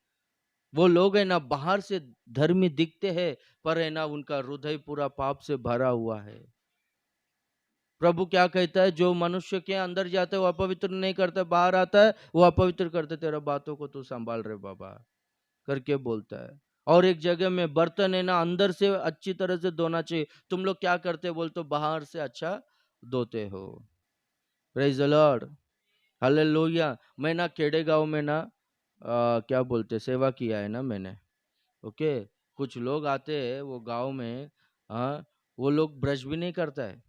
वो लोग है ना बाहर से धर्मी दिखते हैं, पर है ना उनका हृदय पूरा पाप से भरा हुआ है। प्रभु क्या कहता है, जो मनुष्य के अंदर जाता है वो अपवित्र नहीं करता, बाहर आता है वो अपवित्र करता है, तेरा बातों को तू संभाल रहे बाबा करके बोलता है। और एक जगह में बर्तन है ना अंदर से अच्छी तरह से धोना चाहिए, तुम लोग क्या करते हो बोलते, बाहर से अच्छा धोते हो। Praise the Lord, hallelujah. मैं ना खेड़े गांव में ना क्या बोलते सेवा किया है ना मैंने। ओके, कुछ लोग आते हैं वो गांव में, वो लोग ब्रश भी नहीं करता है।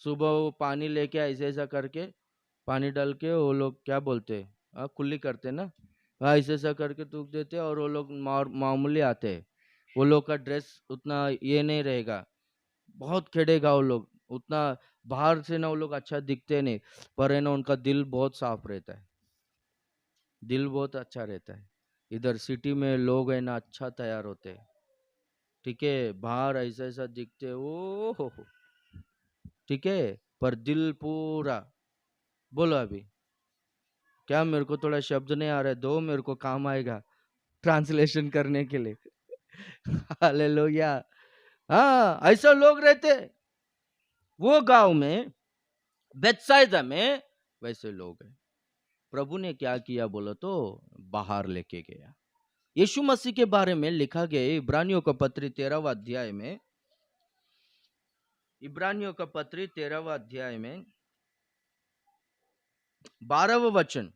सुबह वो पानी लेके ऐसे ऐसा करके पानी डाल के वो लोग क्या बोलते कुल्ली करते ना, ऐसे ऐसा करके थूक देते, और वो लोग मामूली आते हैं। वो लोग का ड्रेस उतना ये नहीं रहेगा, बहुत खेड़ेगा वो लोग, उतना बाहर से ना वो लोग अच्छा दिखते नहीं, पर है ना उनका दिल बहुत साफ रहता है, दिल बहुत अच्छा रहता है। इधर सिटी में लोग है ना अच्छा तैयार होते हैं, ठीक है, बाहर ऐसा ऐसा दिखते ओ हो, ठीक है, पर दिल पूरा। बोलो अभी क्या, मेरे को थोड़ा शब्द नहीं आ रहा है, दो मेरे को काम आएगा ट्रांसलेशन करने के लिए हालेलुया। हाँ, ऐसा लोग रहते वो गांव में, बेतसाइदा में वैसे लोग हैं। प्रभु ने क्या किया बोलो तो बाहर लेके गया। यीशु मसीह के बारे में लिखा गया इब्रानियों का पत्री 13वां अध्याय में, इब्रानियों का पत्री 13वां अध्याय में 12वां वचन,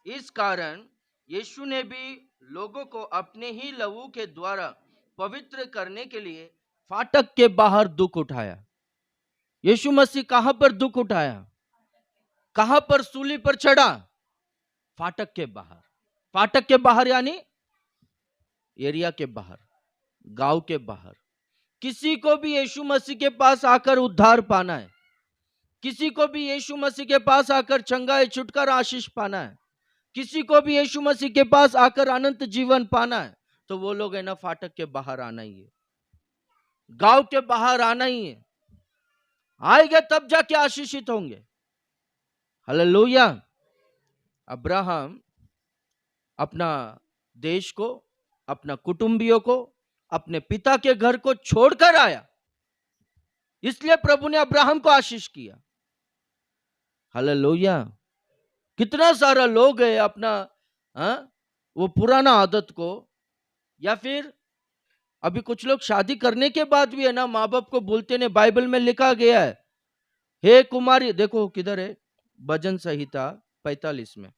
इस कारण यीशु ने भी लोगों को अपने ही लहू के द्वारा पवित्र करने के लिए फाटक के बाहर दुख उठाया। यीशु मसीह कहां पर दुख उठाया, कहां पर सूली पर चढ़ा? फाटक के बाहर। फाटक के बाहर यानी एरिया के बाहर, गांव के बाहर। किसी को भी यीशु मसीह के पास आकर उद्धार पाना है, किसी को भी यीशु मसीह के पास आकर चंगाई छुटकारा आशीष पाना है, किसी को भी यीशु मसीह के पास आकर अनंत जीवन पाना है, तो वो लोग है ना फाटक के बाहर आना ही है, गांव के बाहर आना ही है। आएंगे तब जाके आशीषित होंगे। हालेलुया। अब्राहम अपना देश को, अपना कुटुंबियों को, अपने पिता के घर को छोड़कर आया, इसलिए प्रभु ने अब्राहम को आशीष किया। हालेलुया। कितना सारा लोग है अपना वो पुराना आदत को, या फिर अभी कुछ लोग शादी करने के बाद भी है ना माँ बाप को भूलते नहीं। बाइबल में लिखा गया है, हे कुमारी, देखो किधर है, भजन संहिता 45 में,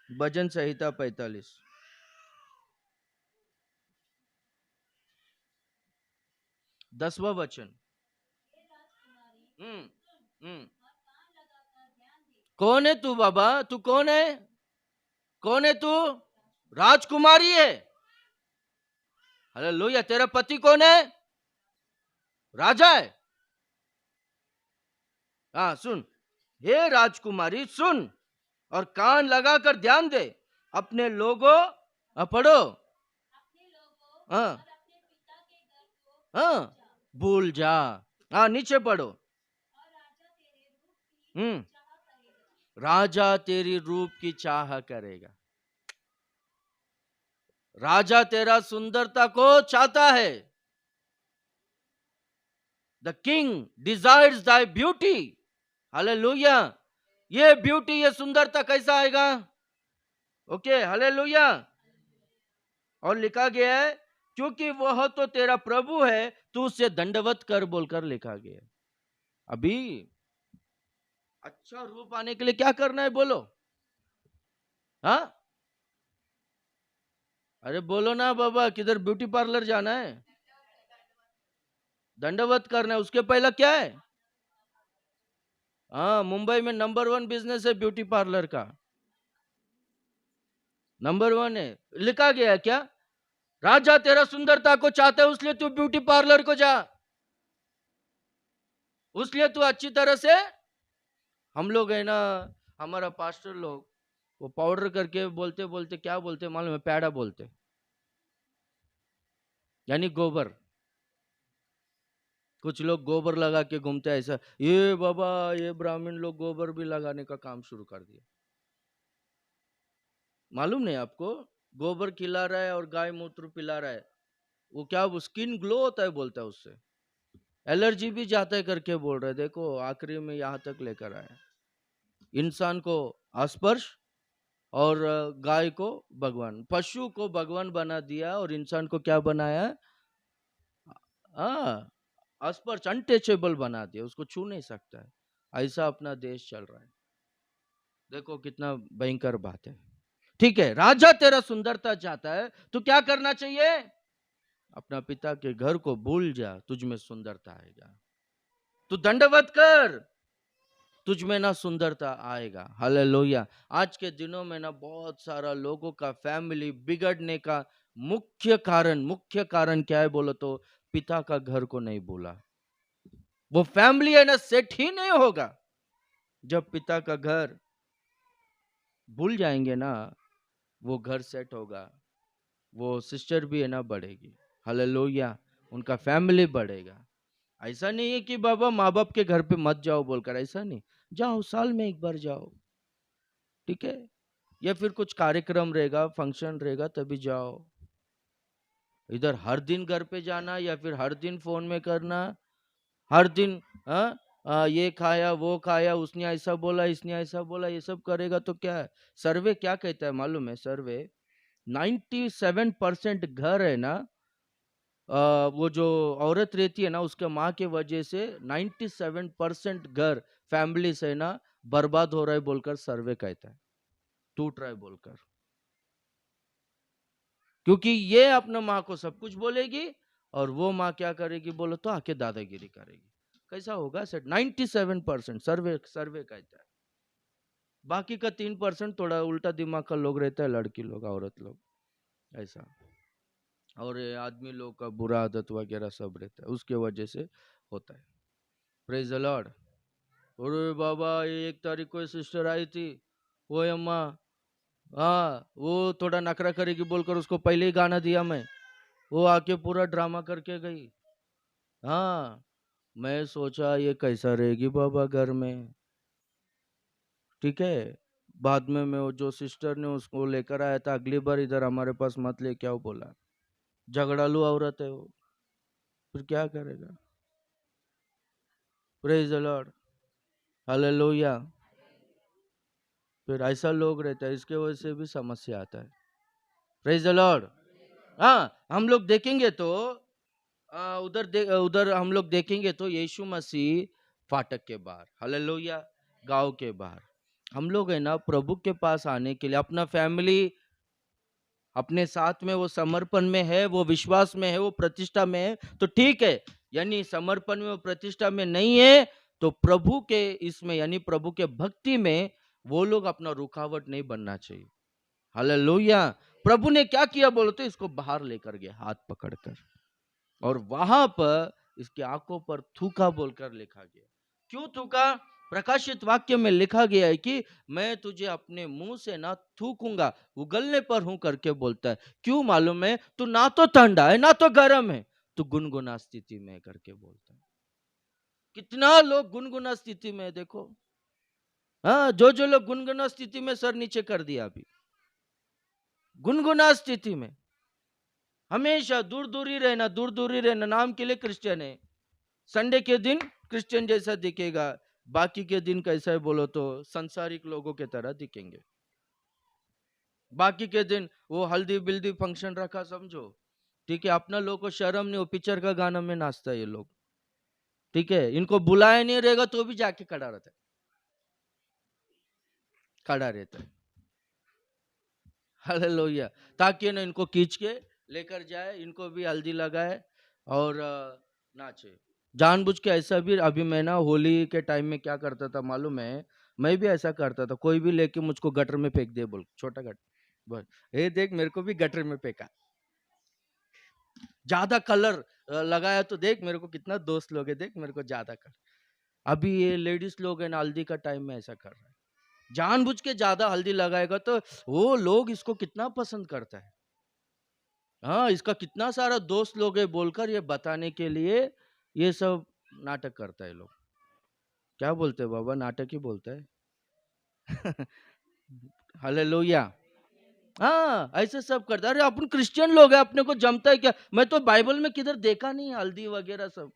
भजन संहिता 45, 10वां वचन। हम्म हम्म कौन है तू बाबा, तू कौन है, कौन है तू? राजकुमारी है। हालेलुया। तेरा पति कौन है? राजा है। हाँ सुन, हे राजकुमारी सुन और कान लगाकर ध्यान दे, अपने लोगों, पढ़ो, हाँ हाँ, भूल जा। हाँ नीचे पढ़ो। हम्म राजा तेरी रूप की चाह करेगा। राजा तेरा सुंदरता को चाहता है। The king desires Dai beauty. Hallelujah. ये ब्यूटी, ये सुंदरता कैसा आएगा? Okay, hallelujah. और लिखा गया है, क्योंकि वह तो तेरा प्रभु है, तू उसे दंडवत कर बोलकर लिखा गया है। अभी अच्छा रूप आने के लिए क्या करना है बोलो? हाँ, अरे बोलो ना बाबा, किधर ब्यूटी पार्लर जाना है? दंडवत करना है। उसके पहला क्या है? हाँ, मुंबई में नंबर 1 बिजनेस है ब्यूटी पार्लर का, नंबर 1 है। लिखा गया है क्या? राजा तेरा सुंदरता को चाहता है, इसलिए तू ब्यूटी पार्लर को जा, उसलिए तू अच्छी तरह से। हम लोग है ना, हमारा पास्टर लोग, वो पाउडर करके बोलते बोलते क्या बोलते मालूम है? पैडा बोलते, यानी गोबर। कुछ लोग गोबर लगा के घूमते हैं ऐसा। ये बाबा, ये ब्राह्मण लोग गोबर भी लगाने का काम शुरू कर दिया। मालूम नहीं आपको? गोबर खिला रहा है और गाय मूत्र पिला रहा है। वो क्या, वो स्किन ग्लो होता है बोलता है, उससे एलर्जी भी जाता है करके बोल रहे। देखो आखिरी में यहाँ तक लेकर आए, इंसान को स्पर्श और गाय को भगवान, पशु को भगवान बना दिया और इंसान को क्या बनाया? हाँ, स्पर्श, अनटचेबल बना दिया, उसको छू नहीं सकता है। ऐसा अपना देश चल रहा है। देखो कितना भयंकर बात है। ठीक है, राजा तेरा सुंदरता चाहता है, तो क्या करना चाहिए? अपना पिता के घर को भूल जा, तुझ में सुंदरता आएगा। तू दंडवत कर, तुझ में ना सुंदरता आएगा। हालेलुया। आज के दिनों में ना बहुत सारा लोगों का फैमिली बिगड़ने का मुख्य कारण क्या है बोलो तो? पिता का घर को नहीं भूला। वो फैमिली है ना सेट ही नहीं होगा जब पिता का घर भूल जाएंगे ना, वो घर सेट होगा। वो सिस्टर भी है ना बढ़ेगी। हालेलुया। उनका फैमिली बढ़ेगा। ऐसा नहीं है कि बाबा माँ बाप के घर पे मत जाओ बोलकर, ऐसा नहीं। जाओ, साल में एक बार जाओ, ठीक है? या फिर कुछ कार्यक्रम रहेगा, फंक्शन रहेगा तभी जाओ। इधर हर दिन घर पे जाना या फिर हर दिन फोन में करना, हर दिन ये खाया वो खाया, उसने ऐसा बोला इसने ऐसा बोला, ये सब करेगा तो क्या है? सर्वे क्या कहता है मालूम है? सर्वे 97% घर है ना, वो जो औरत रहती है ना, उसके माँ के वजह से 97% घर, फैमिली से ना बर्बाद हो रहा है बोलकर सर्वे कहता है, टूट रहा है बोलकर। क्योंकि ये अपना माँ को सब कुछ बोलेगी और वो माँ क्या करेगी बोलो तो? आके दादागिरी करेगी। कैसा होगा सेट? 97% सर्वे सर्वे कहता है। बाकी का 3% थोड़ा उल्टा दिमाग का लोग रहता है, लड़की लोग, औरत लोग, ऐसा। और ये आदमी लोग का बुरा आदत वगैरह सब रहता है, उसके वजह से होता है। Praise the Lord. अरे बाबा, ये 1 तारीख को सिस्टर आई थी, वो अम्मा, हाँ वो थोड़ा नखरा करेगी बोलकर उसको पहले ही गाना दिया मैं, वो आके पूरा ड्रामा करके गई। हाँ, मैं सोचा ये कैसा रहेगी बाबा घर में, ठीक है? बाद में मैं वो जो सिस्टर ने उसको लेकर आया था अगली बार इधर हमारे पास मत लेके आओ बोला। झगड़ालू औरत है वो, फिर क्या करेगा? Praise the Lord. हालेलुया। फिर ऐसा लोग रहता है, इसके वजह से भी समस्या आता है। Praise the Lord. हाँ, हम लोग देखेंगे तो उधर हम लोग देखेंगे तो यीशु मसीह फाटक के बाहर, हालेलुया, गांव के बाहर हम लोग है ना प्रभु के पास आने के लिए अपना फैमिली अपने साथ में वो समर्पण में है, वो विश्वास में है, वो प्रतिष्ठा में है तो ठीक है। यानी समर्पण में वो प्रतिष्ठा में नहीं है तो प्रभु के इसमें यानी प्रभु के भक्ति में वो लोग अपना रुकावट नहीं बनना चाहिए, हालेलुया। प्रभु ने क्या किया बोलो तो इसको बाहर लेकर गया हाथ पकड़कर, और वहां पर इसकी आंखों पर थूका बोलकर लिखा गया। क्यों थूका? प्रकाशित वाक्य में लिखा गया है कि मैं तुझे अपने मुंह से ना थूकूंगा, उगलने पर हूं करके बोलता है। क्यों मालूम है? तू ना तो ठंडा है ना तो गर्म है, तू गुनगुना स्थिति में है करके बोलता है। कितना लोग गुनगुना स्थिति में है देखो। हाँ, जो लोग गुनगुना स्थिति में सर नीचे कर दिया अभी, गुनगुना स्थिति में हमेशा दूर दूर ही रहना, नाम के लिए क्रिश्चियन है, संडे के दिन क्रिश्चियन जैसा दिखेगा, बाकी के दिन कैसा है बोलो तो संसारिक लोगों के तरह दिखेंगे। बाकी के दिन वो हल्दी बिल्दी फंक्शन रखा समझो, ठीक है, अपना लोगों को शर्म नहीं, वो पिक्चर का गाना में नाचता है ये लोग, ठीक है, इनको बुलाया नहीं रहेगा तो भी जाके खड़ा रहता है, खड़ा रहता है, हालेलुया, ताकि ना इनको खींच के लेकर जाए, इनको भी हल्दी लगाए और नाचे जानबूझ के। ऐसा भी अभी मैं ना होली के टाइम में क्या करता था मालूम है? मैं भी ऐसा करता था, कोई भी लेके मुझको गटर में फेंक दे बोल, छोटा गटर बोल, ए देख मेरे को भी गटर में फेंका, ज्यादा कलर लगाया तो देख मेरे को कितना दोस्त लोग है, देख मेरे को ज्यादा कलर। अभी ये लेडीज लोग है ना हल्दी का टाइम में ऐसा कर रहा है, जानबूझ के ज्यादा हल्दी लगाएगा तो वो लोग इसको कितना पसंद करता है। हाँ, इसका कितना सारा दोस्त लोग है बोलकर ये बताने के लिए ये सब नाटक करता है लोग। क्या बोलते हैं बाबा? नाटक ही बोलता है। हालेलुया। हाँ, ऐसे सब करता है। अरे अपन क्रिश्चियन लोग हैं, अपने को जमता है क्या? मैं तो बाइबल में किधर देखा नहीं हल्दी वगैरह सब,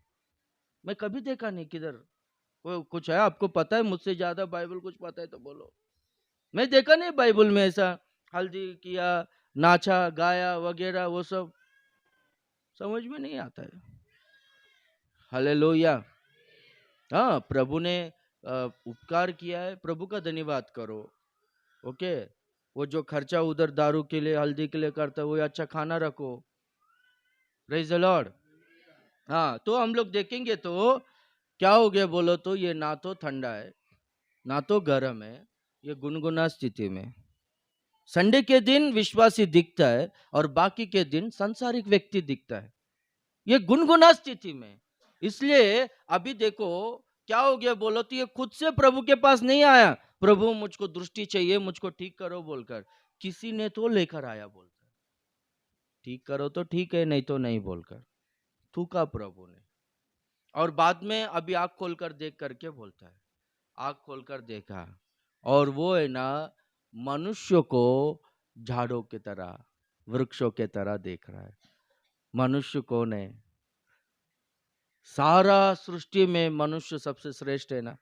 मैं कभी देखा नहीं किधर। वो कुछ है आपको पता है? मुझसे ज्यादा बाइबल कुछ पता है तो बोलो। मैं देखा नहीं बाइबल में ऐसा हल्दी किया, नाचा गाया वगैरह, वो सब समझ में नहीं आता है। हालेलुया। हाँ, प्रभु ने उपकार किया है, प्रभु का धन्यवाद करो। ओके, वो जो खर्चा उधर दारू के लिए हल्दी के लिए करता है वो अच्छा खाना रखो। Praise the Lord. हाँ, तो हम लोग देखेंगे तो क्या हो गया बोलो तो ये ना तो ठंडा है ना तो गर्म है, ये गुनगुना स्थिति में। संडे के दिन विश्वासी दिखता है और बाकी के दिन सांसारिक व्यक्ति दिखता है, ये गुनगुना स्थिति में। इसलिए अभी देखो क्या हो गया बोलो तो ये खुद से प्रभु के पास नहीं आया, प्रभु मुझको दृष्टि चाहिए, मुझको ठीक करो बोलकर, किसी ने तो लेकर आया बोलकर, ठीक करो तो ठीक है नहीं तो नहीं बोलकर थूका प्रभु ने। और बाद में अभी आंख खोलकर देख करके बोलता है, आंख खोलकर देखा और वो है ना मनुष्य को झाड़ों की तरह वृक्षों के तरह देख रहा है। मनुष्य कौन है? सारा सृष्टि में मनुष्य सबसे श्रेष्ठ है ना,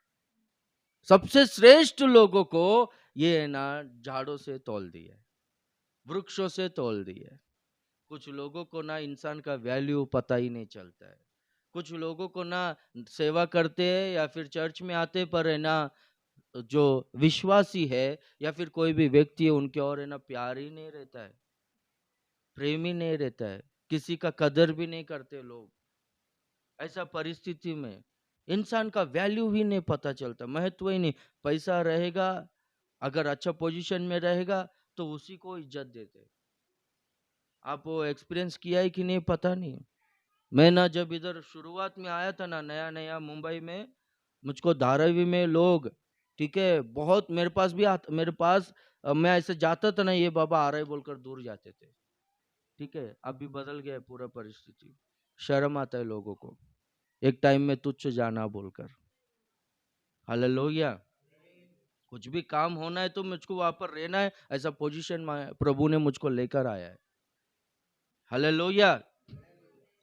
सबसे श्रेष्ठ लोगों को ये है ना झाड़ों से तोल दिया है, वृक्षों से तोल दिया है। कुछ लोगों को ना इंसान का वैल्यू पता ही नहीं चलता है, कुछ लोगों को ना सेवा करते हैं या फिर चर्च में आते पर है ना जो विश्वासी है या फिर कोई भी व्यक्ति है उनके और है ना प्यार ही नहीं रहता है, प्रेम ही नहीं रहता है, किसी का कदर भी नहीं करते लोग। ऐसा परिस्थिति में इंसान का वैल्यू ही नहीं पता चलता, महत्व ही नहीं। पैसा रहेगा, अगर अच्छा पोजीशन में रहेगा तो उसी को इज्जत देते। आप वो एक्सपीरियंस किया है कि नहीं पता नहीं। मैं ना जब इधर शुरुआत में आया था ना नया नया मुंबई में, मुझको धारावी में लोग, ठीक है, बहुत मेरे पास भी मेरे पास मैं ऐसे जाता था ना ये बाबा आ रहा है बोलकर दूर जाते थे, ठीक है। अभी बदल गया है पूरा परिस्थिति, शर्म आता है लोगों को एक टाइम में तुच्छ जाना बोलकर। हालेलुया। कुछ भी काम होना है तो मुझको वहां पर रहना है, ऐसा पोजीशन में प्रभु ने मुझको लेकर आया है। हालेलुया।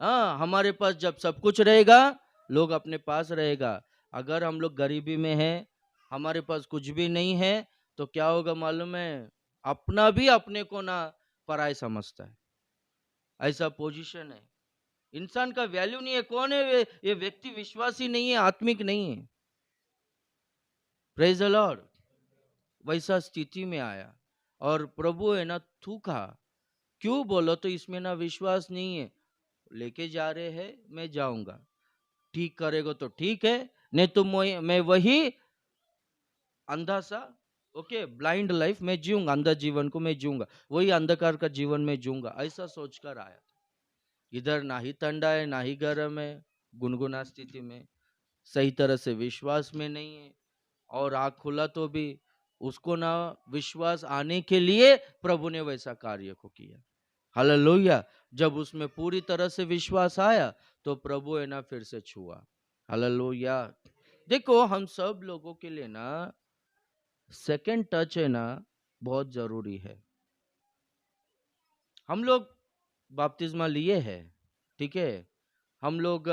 हाँ, हमारे पास जब सब कुछ रहेगा लोग अपने पास रहेगा, अगर हम लोग गरीबी में हैं, हमारे पास कुछ भी नहीं है तो क्या होगा मालूम है? अपना भी अपने को ना पराया समझता है। ऐसा पोजीशन है। इंसान का वैल्यू नहीं है। कौन है ये व्यक्ति? विश्वासी नहीं है, आत्मिक नहीं है। Praise the Lord. वैसा स्थिति में आया और प्रभु है ना थूका। क्यों बोलो तो इसमें ना विश्वास नहीं है। लेके जा रहे हैं, मैं जाऊंगा, ठीक करेगा तो ठीक है, नहीं तो मैं वही अंधा सा, ओके, ब्लाइंड लाइफ में जीऊंगा, अंधा जीवन को मैं जीऊंगा, वही अंधकार का जीवन में जीऊंगा, ऐसा सोचकर आया। इधर ना ही ठंडा है ना ही गर्म है, गुनगुना स्थिति में, सही तरह से विश्वास में नहीं है। और आँख खुला तो भी उसको ना विश्वास आने के लिए प्रभु ने वैसा कार्य को किया। हालेलुया। जब उसमें पूरी तरह से विश्वास आया तो प्रभु है ना फिर से छुआ। हालेलुया। देखो हम सब लोगों के लिए ना सेकंड टच है ना बहुत जरूरी है। हम लोग बपतिस्मा लिए हैं, ठीक है, हम लोग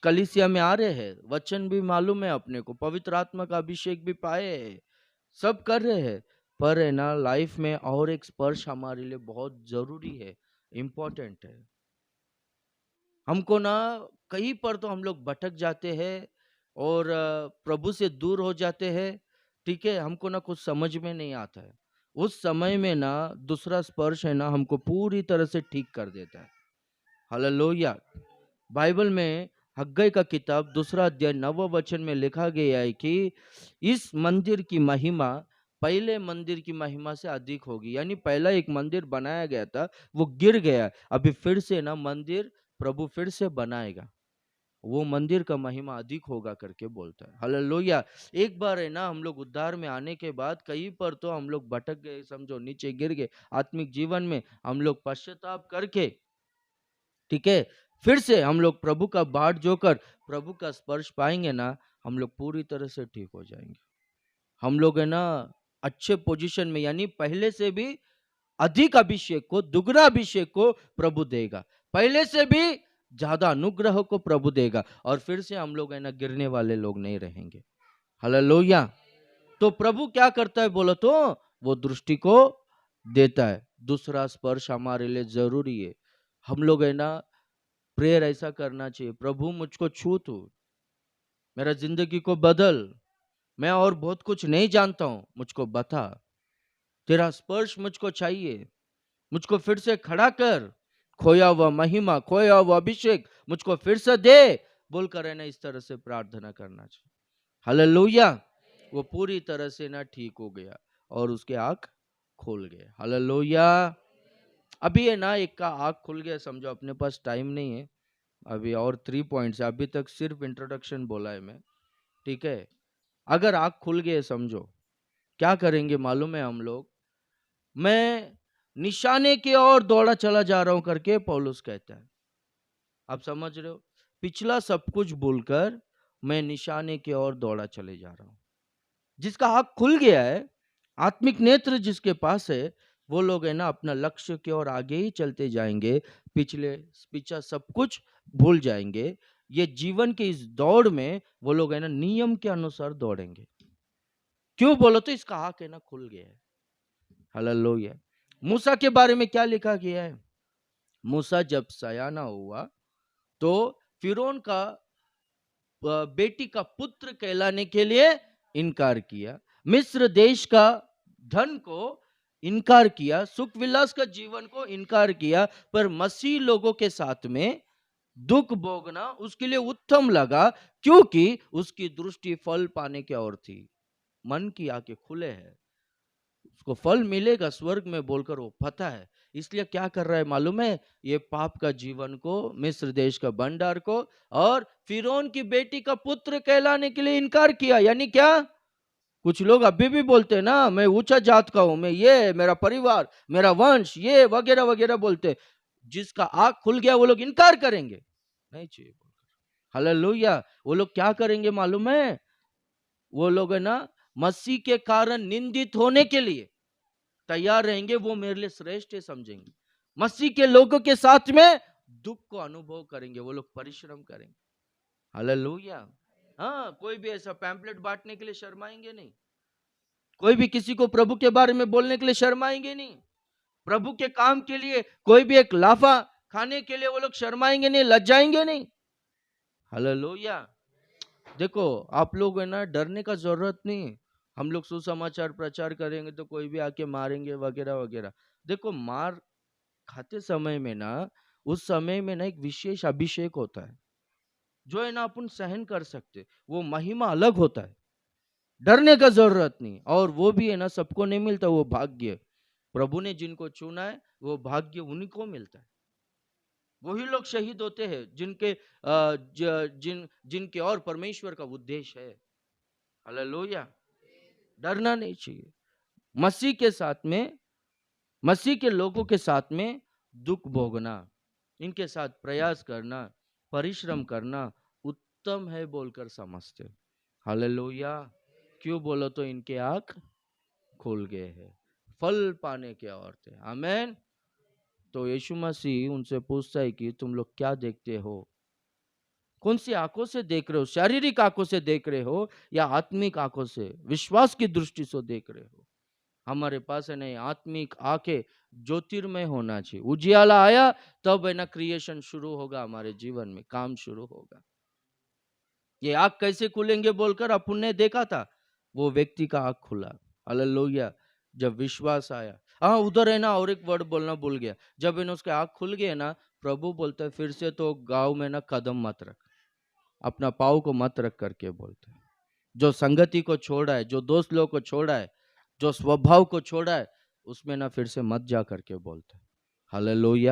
कलीसिया में आ रहे हैं, वचन भी मालूम है अपने को, पवित्र आत्मा का अभिषेक भी पाए है, सब कर रहे हैं, पर है ना लाइफ में और एक स्पर्श हमारे लिए बहुत जरूरी है, इम्पोर्टेंट है। हमको ना कहीं पर तो हम लोग भटक जाते हैं और प्रभु से दूर हो जाते हैं, ठीक है, हमको ना कुछ समझ में नहीं आता है। उस समय में ना दूसरा स्पर्श है ना हमको पूरी तरह से ठीक कर देता है। हालेलुया। बाइबल में हग्गई का किताब 2 अध्याय 9 वचन में लिखा गया है कि इस मंदिर की महिमा पहले मंदिर की महिमा से अधिक होगी। यानी पहला एक मंदिर बनाया गया था, वो गिर गया, अभी फिर से ना मंदिर प्रभु फिर से बनाएगा, वो मंदिर का महिमा अधिक होगा करके बोलता है। हालेलुया। एक बार है ना हम लोग उद्धार में आने के बाद कहीं पर तो हम लोग भटक गए, समझो नीचे गिर गए आत्मिक जीवन में, हम लोग पश्चाताप करके, ठीक है, फिर से हम लोग प्रभु का बाट जोकर प्रभु का स्पर्श पाएंगे ना, हम लोग पूरी तरह से ठीक हो जाएंगे। हम लोग है ना अच्छे पोजीशन में, यानी पहले से भी अधिक अभिषेक को, दुगना अभिषेक को प्रभु देगा, पहले से भी ज्यादा अनुग्रह को प्रभु देगा, और फिर से हम लोग है ना गिरने वाले लोग नहीं रहेंगे। हालेलुया। तो प्रभु क्या करता है बोलो तो वो दृष्टि को देता है। दूसरा स्पर्श हमारे लिए जरूरी है। हम लोग है ना प्रेयर ऐसा करना चाहिए, प्रभु मुझको छू तू, मेरा जिंदगी को बदल, मैं और बहुत कुछ नहीं जानता हूं, मुझको बता, तेरा स्पर्श मुझको चाहिए, मुझको फिर से खड़ा कर, खोया हुआ महिमा, खोया हुआ अभिषेक मुझको फिर से दे, बोलकर है ना इस तरह से प्रार्थना करना चाहिए। हालेलुया। वो पूरी तरह से ना ठीक हो गया और उसके आंख खुल गए। हालेलुया। अभी है ना एक का आंख खुल गया, समझो, अपने पास टाइम नहीं है अभी, और 3 पॉइंट्स, अभी तक सिर्फ इंट्रोडक्शन बोला है मैं, ठीक है। अगर आंख खुल गए समझो क्या करेंगे मालूम है हम लोग, मैं निशाने की ओर दौड़ा चला जा रहा हूं करके पौलुस कहता है। आप समझ रहे हो, पिछला सब कुछ भूलकर मैं निशाने की ओर दौड़ा चले जा रहा हूं। जिसका आंख खुल गया है, आत्मिक नेत्र जिसके पास है, वो लोग है ना अपना लक्ष्य की ओर आगे ही चलते जाएंगे, पीछा सब कुछ भूल जाएंगे। ये जीवन के इस दौड़ में वो लोग है ना नियम के अनुसार दौड़ेंगे। क्यों बोलो तो इसका आंख है ना खुल गया है। हालेलुया। मूसा के बारे में क्या लिखा गया है? मूसा जब सयाना हुआ तो फिरौन का बेटी का पुत्र कहलाने के लिए इनकार किया, मिस्र देश का धन को इनकार किया, सुख विलास का जीवन को इनकार किया, पर मसीह लोगों के साथ में दुख भोगना उसके लिए उत्तम लगा, क्योंकि उसकी दृष्टि फल पाने की ओर थी। मन की आंखें खुले हैं, उसको फल मिलेगा स्वर्ग में बोलकर वो पता है, इसलिए क्या कर रहा है मालूम है, ये पाप का जीवन को, मिस्र देश का भंडार को और फिरौन की बेटी का पुत्र कहलाने के लिए इनकार किया। यानी क्या, कुछ लोग अभी भी बोलते हैं ना मैं ऊंचा जात का हूं, मैं ये, मेरा परिवार, मेरा वंश, ये वगैरह वगैरह बोलते, जिसका आंख खुल गया वो लोग इनकार करेंगे, नहीं चाहिए। हालेलुया। वो लोग क्या करेंगे मालूम है, वो लोग है ना मसीह के कारण निंदित होने के लिए तैयार रहेंगे, वो मेरे लिए श्रेष्ठ है समझेंगे, मसीह के लोगों के साथ में दुख को अनुभव करेंगे, वो लोग परिश्रम करेंगे। हालेलुया। हाँ, कोई भी ऐसा पैम्पलेट बांटने के लिए शर्माएंगे नहीं, कोई भी किसी को प्रभु के बारे में बोलने के लिए शर्माएंगे नहीं, प्रभु के काम के लिए कोई भी एक लाफा खाने के लिए वो लोग शर्माएंगे नहीं, लज्जाएंगे नहीं। हालेलुया। देखो आप लोग है ना, डरने का जरूरत नहीं। हम लोग सुसमाचार प्रचार करेंगे तो कोई भी आके मारेंगे वगैरह वगैरह। देखो मार खाते समय में ना, उस समय में ना एक विशेष अभिषेक होता है जो है ना अपन सहन कर सकते, वो महिमा अलग होता है। डरने का जरूरत नहीं। और वो भी है ना सबको नहीं मिलता, वो भाग्य प्रभु ने जिनको चुना है वो भाग्य उन्हीं को मिलता है। वही लोग शहीद होते हैं जिनके जिनके और परमेश्वर का उद्देश्य है। हालेलुया। डरना नहीं चाहिए। मसीह के साथ में, मसीह के लोगों के साथ में दुख भोगना, इनके साथ प्रयास करना, परिश्रम करना उत्तम है बोलकर समझते। हालेलुया। क्यों बोलो तो इनके आंख खुल गए हैं फल पाने के और थे। आमेन। तो यीशु मसीह उनसे पूछता है कि तुम लोग क्या देखते हो, कौन सी आंखों से देख रहे हो, शारीरिक आंखों से देख रहे हो या आत्मिक आंखों से, विश्वास की दृष्टि से देख रहे हो। हमारे पास है नहीं आत्मिक आंखें, ज्योतिर्मय होना चाहिए। उजियाला आया तब है ना क्रिएशन शुरू होगा, हमारे जीवन में काम शुरू होगा। ये आंख कैसे खुलेंगे बोलकर अपन ने देखा था, वो व्यक्ति का आंख खुला। हालेलुया। जब विश्वास आया। हाँ उधर है ना और एक वर्ड बोलना भूल गया, जब इन उसके आंख खुल गए ना, प्रभु बोलता है फिर से तो गांव में ना कदम मत रख, अपना पाँव को मत रख करके बोलते हैं। जो संगति को छोड़ा है, जो दोस्त लोगों को छोड़ा है, जो स्वभाव को छोड़ा है, उसमें ना फिर से मत जा करके बोलते हैं। हालेलुया।